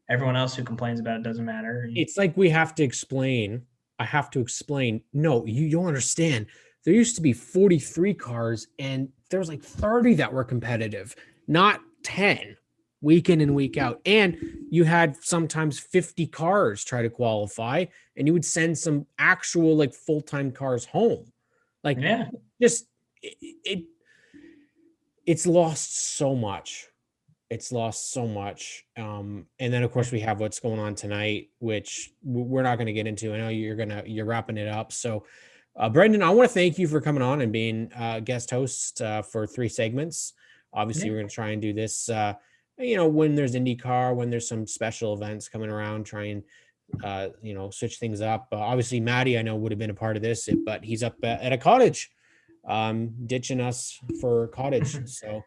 Everyone else who complains about it doesn't matter. And It's like we have to explain. I have to explain. No, you don't understand. There used to be 43 cars, and there was like 30 that were competitive, not 10 week in and week out. And you had sometimes 50 cars try to qualify, and you would send some actual like full-time cars home. Like, yeah, just it it's lost so much. It's lost so much. And then of yeah, course we have what's going on tonight, which we're not going to get into. I know you're wrapping it up. So, Brendan, I want to thank you for coming on and being guest host for 3 segments. Obviously, yeah, we're going to try and do this. When there's IndyCar, when there's some special events coming around, try and switch things up. Obviously, Maddie, I know would have been a part of this, but he's up at a cottage, ditching us for cottage. So,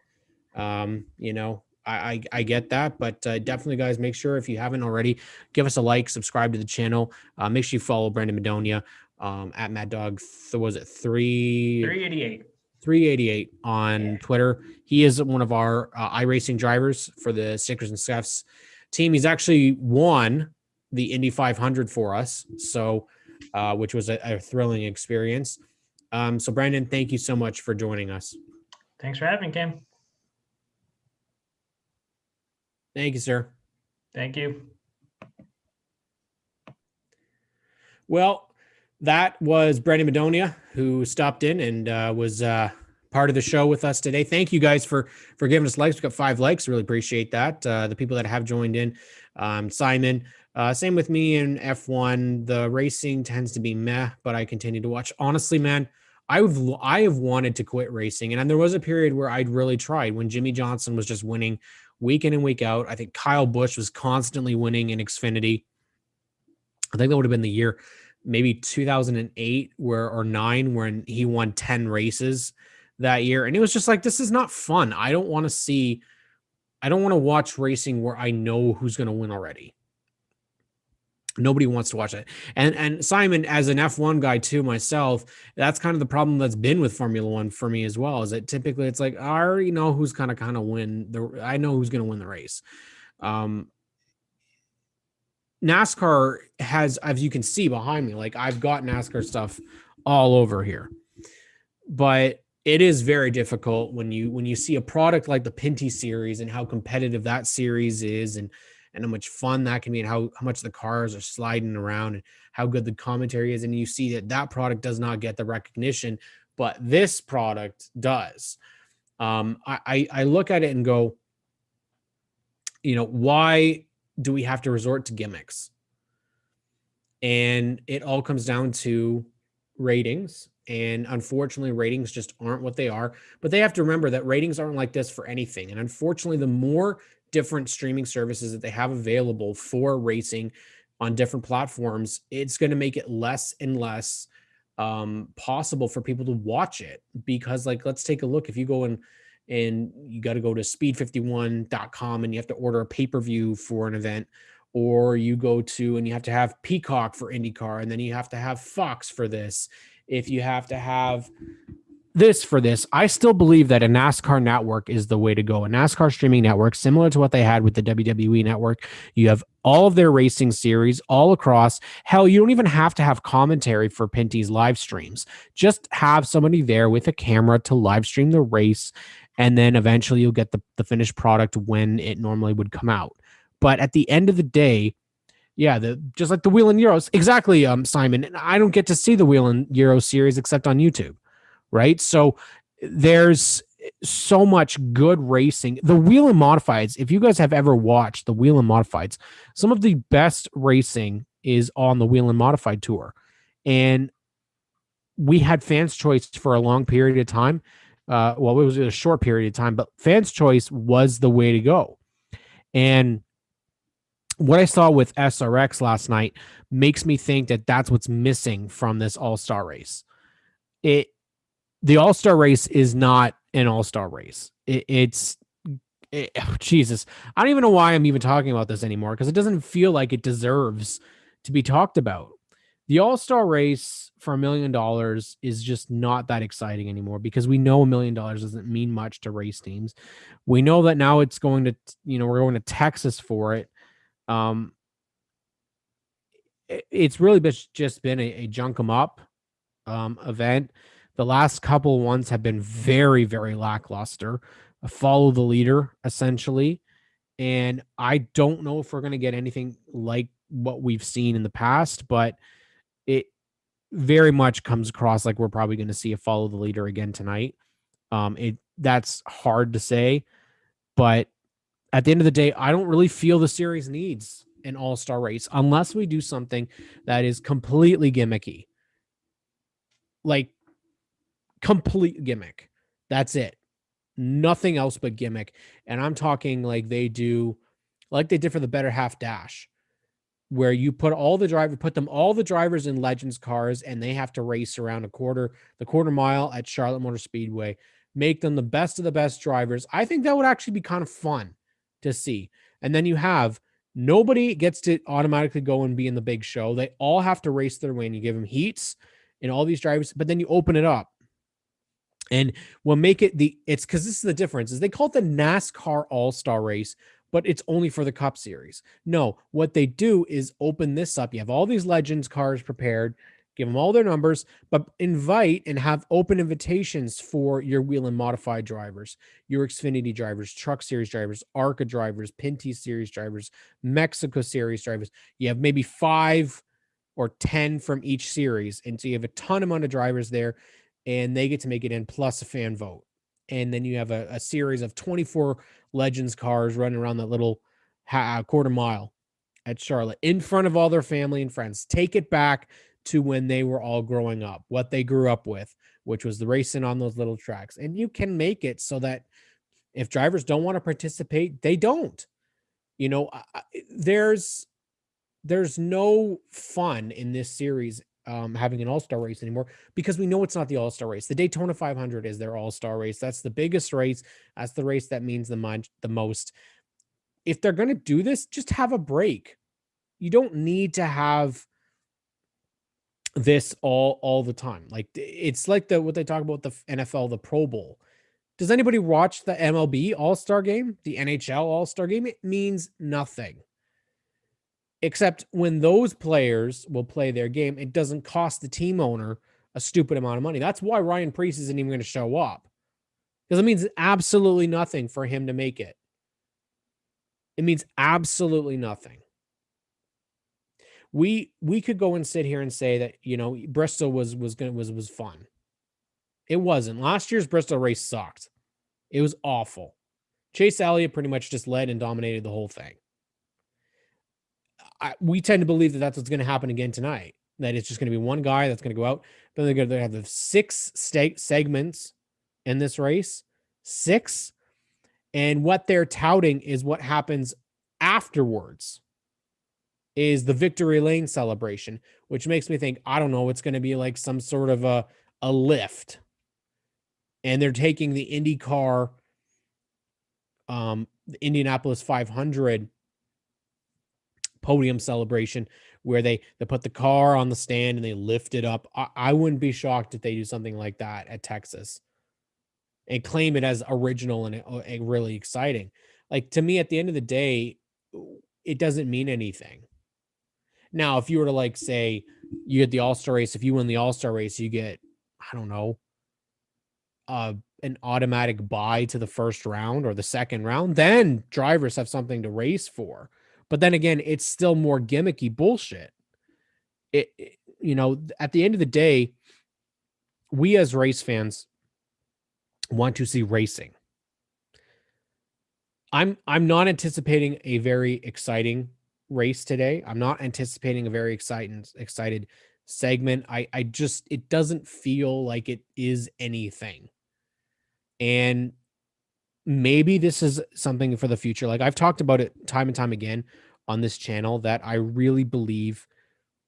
I get that, but definitely, guys, make sure if you haven't already, give us a like, subscribe to the channel. Make sure you follow Brandon Madonia at Mad Dog. Was it 388. 388 Yeah, on Twitter? He is one of our iRacing drivers for the Stickers and Scuffs team. He's actually won the Indy 500 for us, so which was a thrilling experience. So, Brandon, thank you so much for joining us. thanks for having me, Cam. Thank you, sir. Thank you. Well, that was Brandon Madonia, who stopped in and was part of the show with us today. Thank you guys for giving us likes. We got 5 likes. Really appreciate that. The people that have joined in, Simon. Same with me in F1. The racing tends to be meh, but I continue to watch. Honestly, man, I have wanted to quit racing, and then there was a period where I'd really tried when Jimmy Johnson was just winning week in and week out. I think Kyle Busch was constantly winning in Xfinity. I think that would have been the year, maybe 2008 or 9, when he won 10 races that year. And it was just like, this is not fun. I don't want to watch racing where I know who's going to win already. Nobody wants to watch it. And Simon, as an F1 guy too, myself, that's kind of the problem that's been with Formula One for me as well. Is that typically it's like, I already know who's kind of I know who's going to win the race. Um, NASCAR has, as you can see behind me, like I've got NASCAR stuff all over here, but it is very difficult when you see a product like the Pinty series and how competitive that series is, and how much fun that can be, and how much the cars are sliding around, and how good the commentary is, and you see that product does not get the recognition, but this product does. I look at it and go, why do we have to resort to gimmicks? And it all comes down to ratings. And unfortunately, ratings just aren't what they are. But they have to remember that ratings aren't like this for anything. And unfortunately, the more different streaming services that they have available for racing on different platforms, it's going to make it less and less possible for people to watch it. Because, like, let's take a look. If you go and you got to go to speed51.com and you have to order a pay-per-view for an event, or you go to and you have to have Peacock for IndyCar, and then you have to have Fox for this. If you have to have this for this, I still believe that a NASCAR network is the way to go. A NASCAR streaming network, similar to what they had with the WWE network. You have all of their racing series all across. Hell, you don't even have to have commentary for Pinty's live streams. Just have somebody there with a camera to live stream the race, and then eventually you'll get the finished product when it normally would come out. But at the end of the day, yeah, just like the Wheel and Euros, exactly, Simon. I don't get to see the Wheel and Euro series except on YouTube, right? So there's so much good racing. The Wheel and Modifieds, if you guys have ever watched the Wheel and Modifieds, some of the best racing is on the Wheel and Modified tour. And we had Fans Choice for a long period of time. Well, it was a short period of time, but Fans Choice was the way to go. And what I saw with SRX last night makes me think that that's what's missing from this All-Star race. The All-Star race is not an All-Star race. Jesus. I don't even know why I'm even talking about this anymore, because it doesn't feel like it deserves to be talked about. The All-Star race for $1 million is just not that exciting anymore, because we know $1 million doesn't mean much to race teams. We know that now it's going to, we're going to Texas for it. It's really just been a junk 'em up event. The last couple ones have been very, very lackluster. Follow the leader, essentially. And I don't know if we're going to get anything like what we've seen in the past, but it very much comes across like we're probably going to see a follow the leader again tonight. That's hard to say, but at the end of the day, I don't really feel the series needs an all-star race unless we do something that is completely gimmicky. Like, complete gimmick. That's it. Nothing else but gimmick. And I'm talking like they did for the Better Half Dash, where you put all the drivers in Legends cars, and they have to race around the quarter mile at Charlotte Motor Speedway, make them the best of the best drivers. I think that would actually be kind of fun to see. And then you have nobody gets to automatically go and be in the big show. They all have to race their way, and you give them heats and all these drivers, but then you open it up. And we'll make it it's because this is the difference, is they call it the NASCAR All-Star Race, but it's only for the Cup Series. No, what they do is open this up. You have all these Legends cars prepared, give them all their numbers, but invite and have open invitations for your Wheel and Modified drivers, your Xfinity drivers, Truck Series drivers, ARCA drivers, Pinty Series drivers, Mexico Series drivers. You have maybe 5 or 10 from each series. And so you have a ton amount of drivers there, and they get to make it in, plus a fan vote. And then you have a series of 24 Legends cars running around that little quarter mile at Charlotte in front of all their family and friends. Take it back to when they were all growing up, what they grew up with, which was the racing on those little tracks. And you can make it so that if drivers don't want to participate, they don't. There's no fun in this series having an all-star race anymore, because we know it's not the all-star race. The Daytona 500 is their all-star race. That's the biggest race. That's the race that means the most. If they're going to do this, just have a break. You don't need to have this all the time. Like, it's like what they talk about the NFL, the Pro Bowl. Does anybody watch the MLB All-Star game, the NHL All-Star game? It means nothing. Except when those players will play their game, it doesn't cost the team owner a stupid amount of money. That's why Ryan Preece isn't even going to show up, because it means absolutely nothing for him to make it. It means absolutely nothing. We could go and sit here and say that Bristol was fun. It wasn't. Last year's Bristol race sucked. It was awful. Chase Elliott pretty much just led and dominated the whole thing. We tend to believe that that's what's going to happen again tonight, that it's just going to be one guy that's going to go out. Then they're going to have the 6 segments in this race, 6. And what they're touting is what happens afterwards. is the victory lane celebration, which makes me think, I don't know, it's going to be like some sort of a lift. And they're taking the IndyCar, the Indianapolis 500 podium celebration where they put the car on the stand and they lift it up. I wouldn't be shocked if they do something like that at Texas and claim it as original and really exciting. Like, to me, at the end of the day, it doesn't mean anything. Now, if you were to, like, say you get the All-Star race, if you win the All-Star race, you get, I don't know, an automatic bye to the first round or the second round, then drivers have something to race for. But then again, it's still more gimmicky bullshit. At the end of the day, we as race fans want to see racing. I'm not anticipating a very exciting race today. I'm not anticipating a very excited segment. I just, it doesn't feel like it is anything. And maybe this is something for the future. Like, I've talked about it time and time again on this channel, that I really believe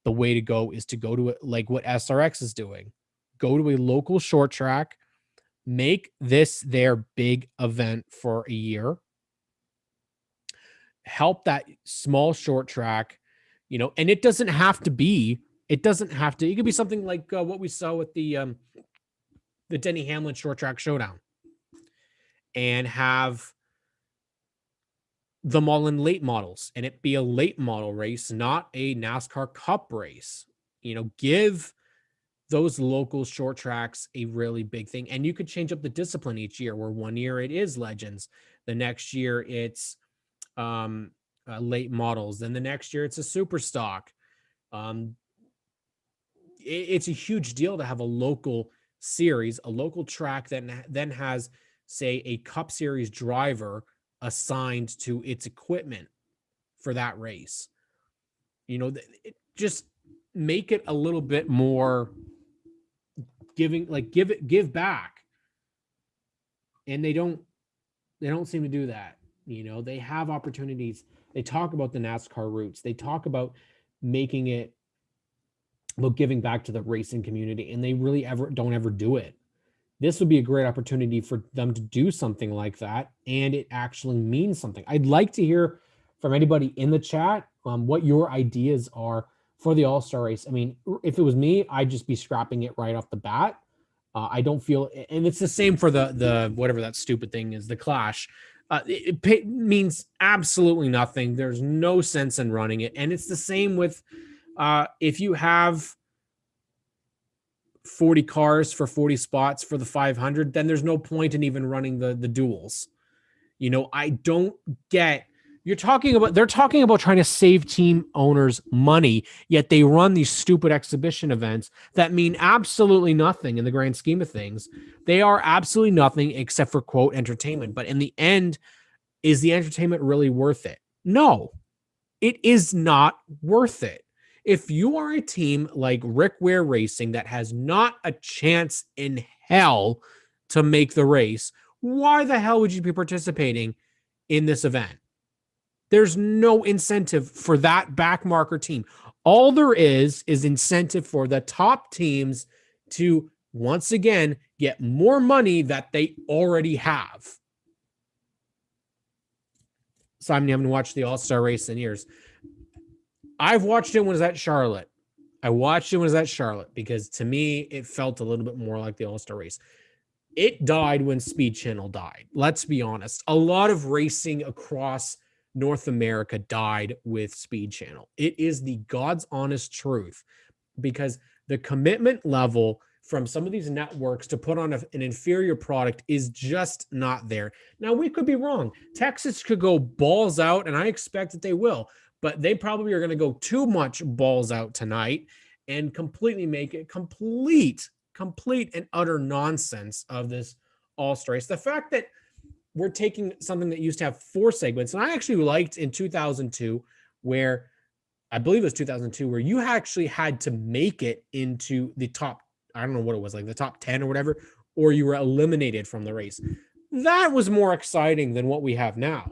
the way to go is to go to it like what SRX is doing. Go to a local short track, make this their big event for a year, help that small short track, and it doesn't have to be, it could be something like what we saw with the Denny Hamlin short track showdown, and have them all in late models, and it be a late model race, not a NASCAR Cup race. Give those local short tracks a really big thing. And you could change up the discipline each year, where one year it is legends, the next year it's late models, then the next year it's a super stock. It's a huge deal to have a local series, a local track that then has, say, a Cup Series driver assigned to its equipment for that race. Just make it a little bit more giving, like give back. And they don't seem to do that. They have opportunities. They talk about the NASCAR roots. They talk about making it, about giving back to the racing community, and they really don't ever do it. This would be a great opportunity for them to do something like that, and it actually means something. I'd like to hear from anybody in the chat what your ideas are for the All-Star race. I mean, if it was me, I'd just be scrapping it right off the bat. I don't feel, and it's the same for the whatever that stupid thing is, the Clash. It means absolutely nothing. There's no sense in running it, and it's the same with if you have 40 cars for 40 spots for the 500, then there's no point in even running the duels. I don't get, they're talking about trying to save team owners money, yet they run these stupid exhibition events that mean absolutely nothing in the grand scheme of things. They are absolutely nothing except for, quote, entertainment. But in the end, is the entertainment really worth it? No, it is not worth it. If you are a team like Rick Ware Racing that has not a chance in hell to make the race, why the hell would you be participating in this event? There's no incentive for that backmarker team. All there is incentive for the top teams to, once again, get more money that they already have. Simon, you haven't watched the All-Star race in years. I've watched it when it was at Charlotte. Because to me, it felt a little bit more like the All-Star race. It died when Speed Channel died. Let's be honest. A lot of racing across North America died with Speed Channel. It is the God's honest truth, because the commitment level from some of these networks to put on an inferior product is just not there. Now, we could be wrong. Texas could go balls out, and I expect that they will, but they probably are going to go too much balls out tonight and completely make it complete and utter nonsense of this All-Star race. The fact that we're taking something that used to have 4 segments, and I actually liked in 2002, where I believe it was 2002, where you actually had to make it into the top, I don't know what it was, like the top 10 or whatever, or you were eliminated from the race. That was more exciting than what we have now.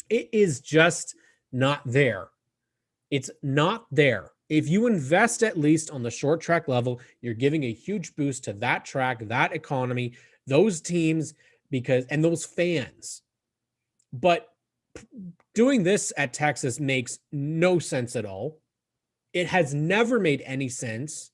It is just not there. It's not there. If you invest at least on the short track level, you're giving a huge boost to that track, that economy, those teams, and those fans. But doing this at Texas makes no sense at all. It has never made any sense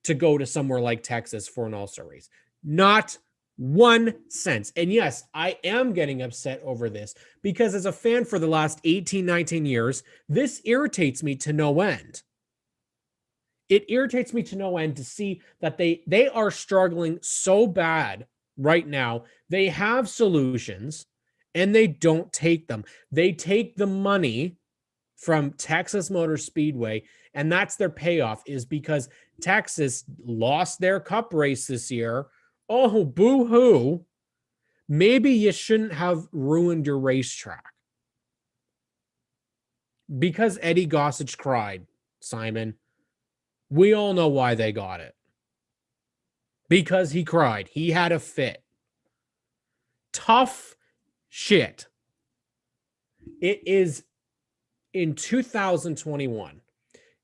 to go to somewhere like Texas for an all-star race. Not 1 cent. And yes, I am getting upset over this because as a fan for the last 18, 19 years, this irritates me to no end. It irritates me to no end to see that they are struggling so bad right now. They have solutions and they don't take them. They take the money from Texas Motor Speedway, and that's their payoff, is because Texas lost their cup race this year. Oh, boo-hoo. Maybe you shouldn't have ruined your racetrack. Because Eddie Gossage cried, Simon, we all know why they got it. Because he cried. He had a fit. Tough shit. It is in 2021.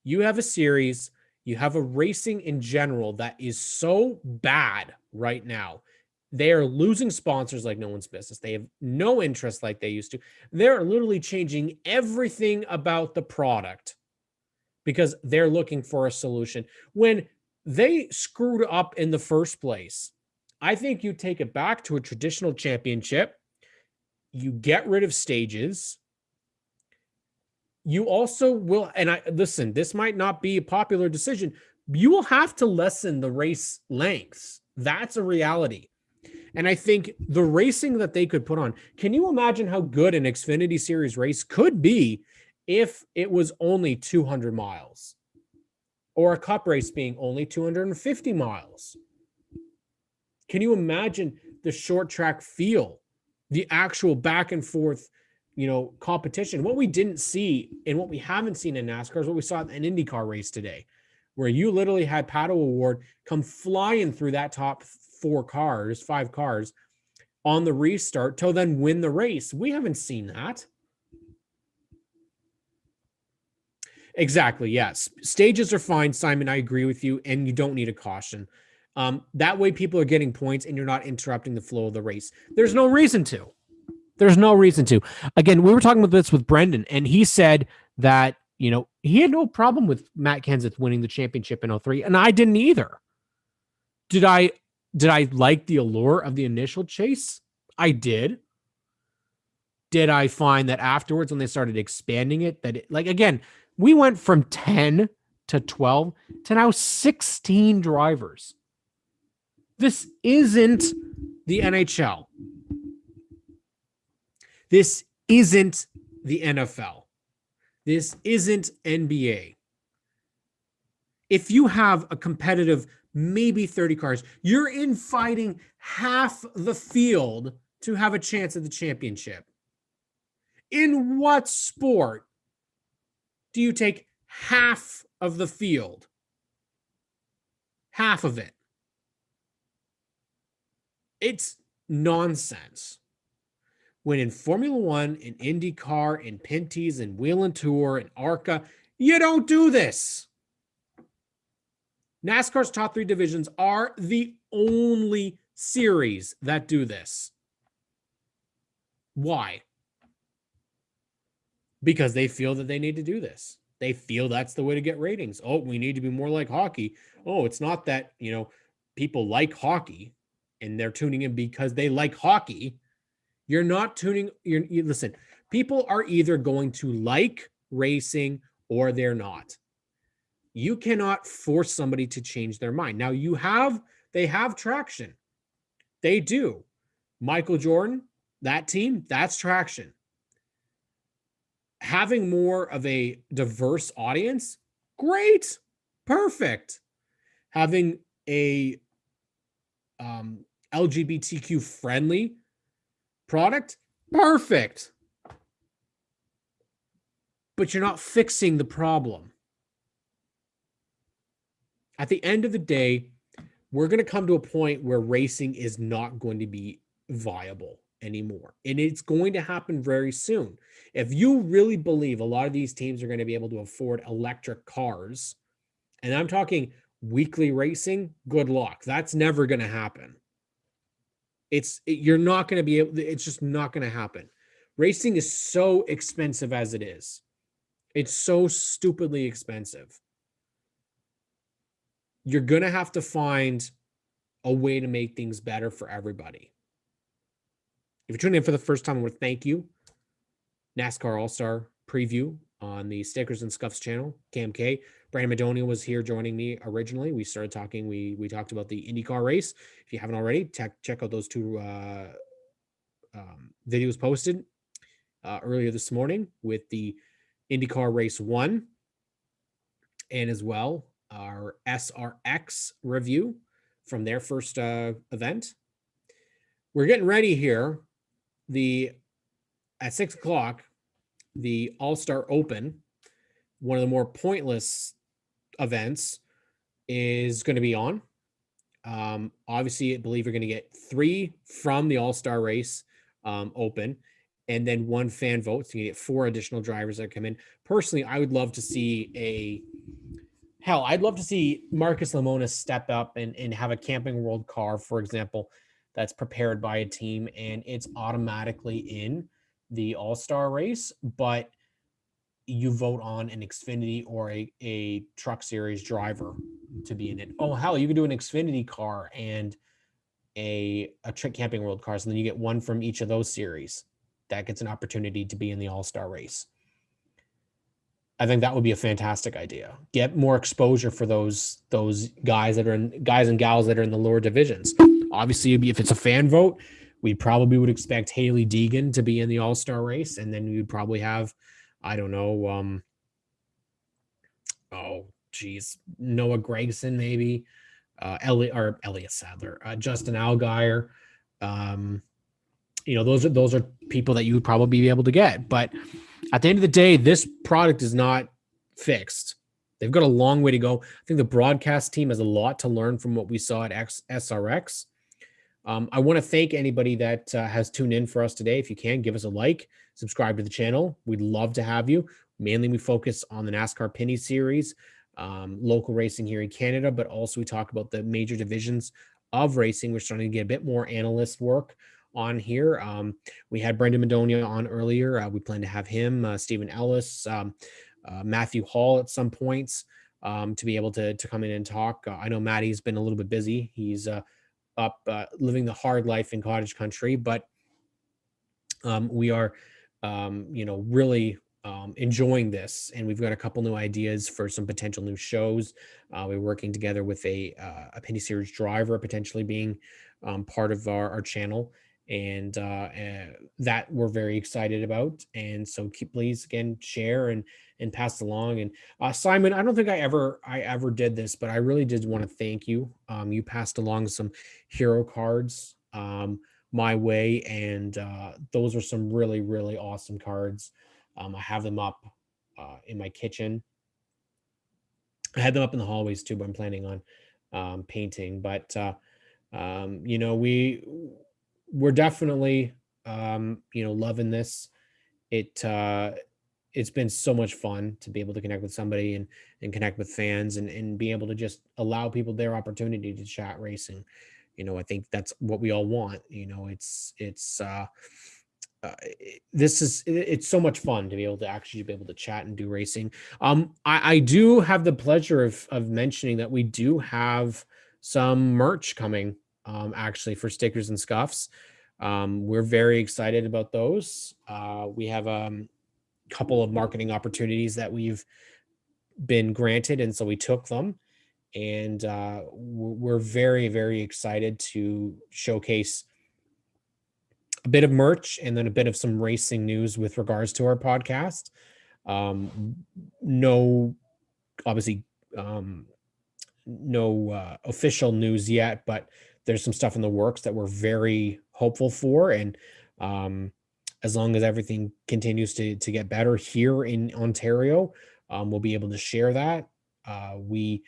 You have a series, you have a racing in general that is so bad right now. They are losing sponsors like no one's business. They have no interest like they used to. They're literally changing everything about the product because they're looking for a solution. When they screwed up in the first place, I think you take it back to a traditional championship. You get rid of stages. You also will, and listen, this might not be a popular decision. You will have to lessen the race lengths. That's a reality. And I think the racing that they could put on, can you imagine how good an Xfinity Series race could be if it was only 200 miles or a cup race being only 250 miles? Can you imagine the short track feel, the actual back and forth, competition? What we didn't see and what we haven't seen in NASCAR is what we saw in an IndyCar race today, where you literally had Pato O'Ward come flying through that top 5 cars on the restart to then win the race. We haven't seen that. Exactly. Yes. Stages are fine, Simon. I agree with you. And you don't need a caution. That way people are getting points and you're not interrupting the flow of the race. There's no reason to. There's no reason to. Again, we were talking about this with Brendan, and he said that, he had no problem with Matt Kenseth winning the championship in 03, and I didn't either. Did I like the allure of the initial chase? I did. Did I find that afterwards when they started expanding it, that again, we went from 10 to 12 to now 16 drivers. This isn't the NHL. This isn't the NFL. This isn't NBA. If you have a competitive, maybe 30 cars, you're in fighting half the field to have a chance at the championship. In what sport do you take half of the field? Half of it. It's nonsense. When in Formula One, in IndyCar, in Pinty's, in Wheel and Tour, in ARCA, you don't do this. NASCAR's top 3 divisions are the only series that do this. Why? Because they feel that they need to do this. They feel that's the way to get ratings. Oh, we need to be more like hockey. Oh, it's not that, people like hockey and they're tuning in because they like hockey. You're not tuning. Listen, people are either going to like racing or they're not. You cannot force somebody to change their mind. Now they have traction. They do. Michael Jordan, that team, that's traction. Having more of a diverse audience, great, perfect. Having a LGBTQ friendly product, perfect. But you're not fixing the problem. At the end of the day, we're going to come to a point where racing is not going to be viable anymore. And it's going to happen very soon. If you really believe a lot of these teams are going to be able to afford electric cars, and I'm talking weekly racing, good luck. That's never going to happen. You're not going to be able, it's just not going to happen. Racing is so expensive as it is. It's so stupidly expensive. You're going to have to find a way to make things better for everybody. If you're tuning in for the first time, I want to thank you. NASCAR All-Star preview on the Stickers and Scuffs channel. KMK. Brandon Madonia was here joining me originally. We started talking. We talked about the IndyCar race. If you haven't already, check out those two videos posted earlier this morning with the IndyCar Race 1 and as well our SRX review from their first event. We're getting ready here. At 6 o'clock, the All-Star Open, one of the more pointless events, is going to be on. Obviously, I believe you're going to get 3 from the All-Star Race Open, and then 1 fan vote. So you get 4 additional drivers that come in. Personally, I would love to see I'd love to see Marcus Lemonis step up and have a Camping World car, for example, that's prepared by a team and it's automatically in the All-Star race, but you vote on an Xfinity or a Truck Series driver to be in it. Oh, hell, you can do an Xfinity car and a Camping World car. So then you get 1 from each of those series that gets an opportunity to be in the All-Star race. I think that would be a fantastic idea. Get more exposure for those guys and gals that are in the lower divisions. Obviously, if it's a fan vote, we probably would expect Haley Deegan to be in the All-Star race, and then we would probably have, I don't know, Noah Gregson maybe, Elliott Sadler, Justin Allgaier. Those are people that you would probably be able to get, but at the end of the day, this product is not fixed. They've got a long way to go. I think the broadcast team has a lot to learn from what we saw at SRX. I want to thank anybody that has tuned in for us today. If you can, give us a like, subscribe to the channel. We'd love to have you. Mainly, we focus on the NASCAR Penny Series, local racing here in Canada, but also we talk about the major divisions of racing. We're starting to get a bit more analyst work on here. We had Brendan Madonia on earlier. We plan to have him, Stephen Ellis, Matthew Hall at some points to be able to come in and talk. I know Matty's been a little bit busy. He's up living the hard life in cottage country, but we are, really enjoying this, and we've got a couple new ideas for some potential new shows. We're working together with a Penny Series driver potentially being part of our channel, and that we're very excited about. And so please again share and pass along. And Simon, I don't think I ever did this, but I really did want to thank you. You passed along some hero cards my way, and those are some really, really awesome cards. I have them up in my kitchen. I had them up in the hallways too, but I'm planning on painting. But we're definitely loving this. It's been so much fun to be able to connect with somebody and connect with fans and be able to just allow people their opportunity to chat racing. I think that's what we all want. It's so much fun to be able to actually be able to chat and do racing. I do have the pleasure of mentioning that we do have some merch coming actually for Stickers and Scuffs. We're very excited about those. We have a couple of marketing opportunities that we've been granted, and so we took them, and we're very, very excited to showcase a bit of merch and then a bit of some racing news with regards to our podcast. Obviously, no official news yet, but there's some stuff in the works that we're very hopeful for. And as long as everything continues to get better here in Ontario, we'll be able to share that. We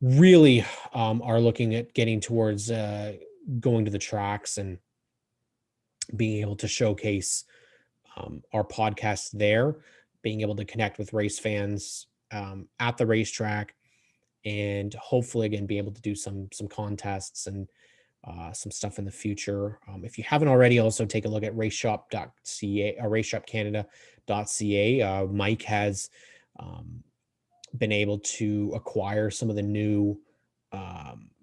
really are looking at getting towards going to the tracks and being able to showcase our podcast there, being able to connect with race fans at the racetrack, and hopefully again be able to do some contests and some stuff in the future. If you haven't already, also take a look at raceshop.ca, raceshopcanada.ca. Mike has been able to acquire some of the new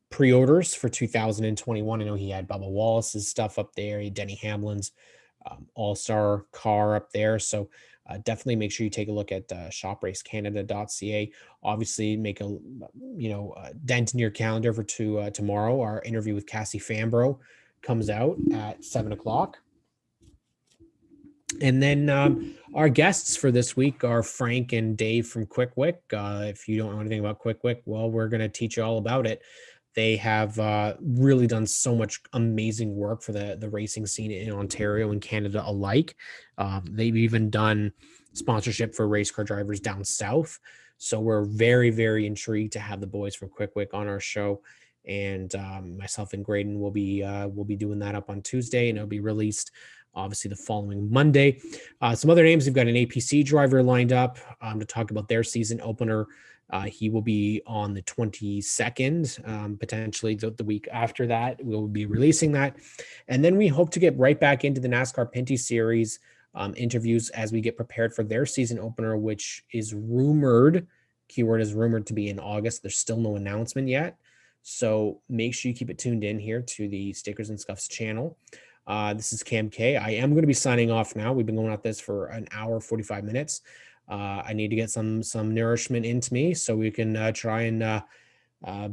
pre-orders for 2021. I know he had Bubba Wallace's stuff up there, he had Denny Hamlin's all-star car up there. So definitely make sure you take a look at shopracecanada.ca. Obviously, make a dent in your calendar for tomorrow. Our interview with Cassie Fambro comes out at 7 o'clock. And then our guests for this week are Frank and Dave from Quick Wick. If you don't know anything about Quick Wick, well, we're going to teach you all about it. They have really done so much amazing work for the racing scene in Ontario and Canada alike. They've even done sponsorship for race car drivers down south. So we're very, very intrigued to have the boys from Quick Wick on our show. And myself and Graydon will be doing that up on Tuesday, and it'll be released obviously the following Monday. Some other names, we've got an APC driver lined up to talk about their season opener. He will be on the 22nd, potentially the week after that. We'll be releasing that. And then we hope to get right back into the NASCAR Pinty Series interviews as we get prepared for their season opener, which is rumored, keyword is rumored, to be in August. There's still no announcement yet. So make sure you keep it tuned in here to the Stickers and Scuffs channel. This is Cam K. I am going to be signing off now. We've been going at this for an hour, 45 minutes. I need to get some nourishment into me so we can try and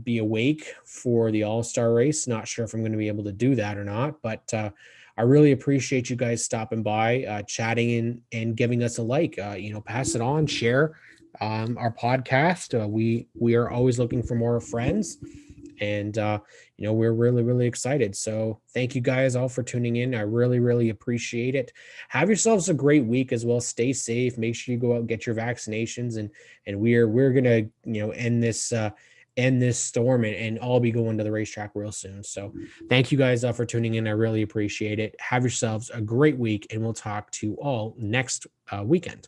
be awake for the All-Star race. Not sure if I'm going to be able to do that or not, but I really appreciate you guys stopping by, chatting and giving us a like. Pass it on, share our podcast. We are always looking for more friends. And, we're really, really excited. So thank you guys all for tuning in. I really, really appreciate it. Have yourselves a great week as well. Stay safe. Make sure you go out and get your vaccinations. And we're going to, end this storm and all be going to the racetrack real soon. So thank you guys for tuning in. I really appreciate it. Have yourselves a great week, and we'll talk to you all next weekend.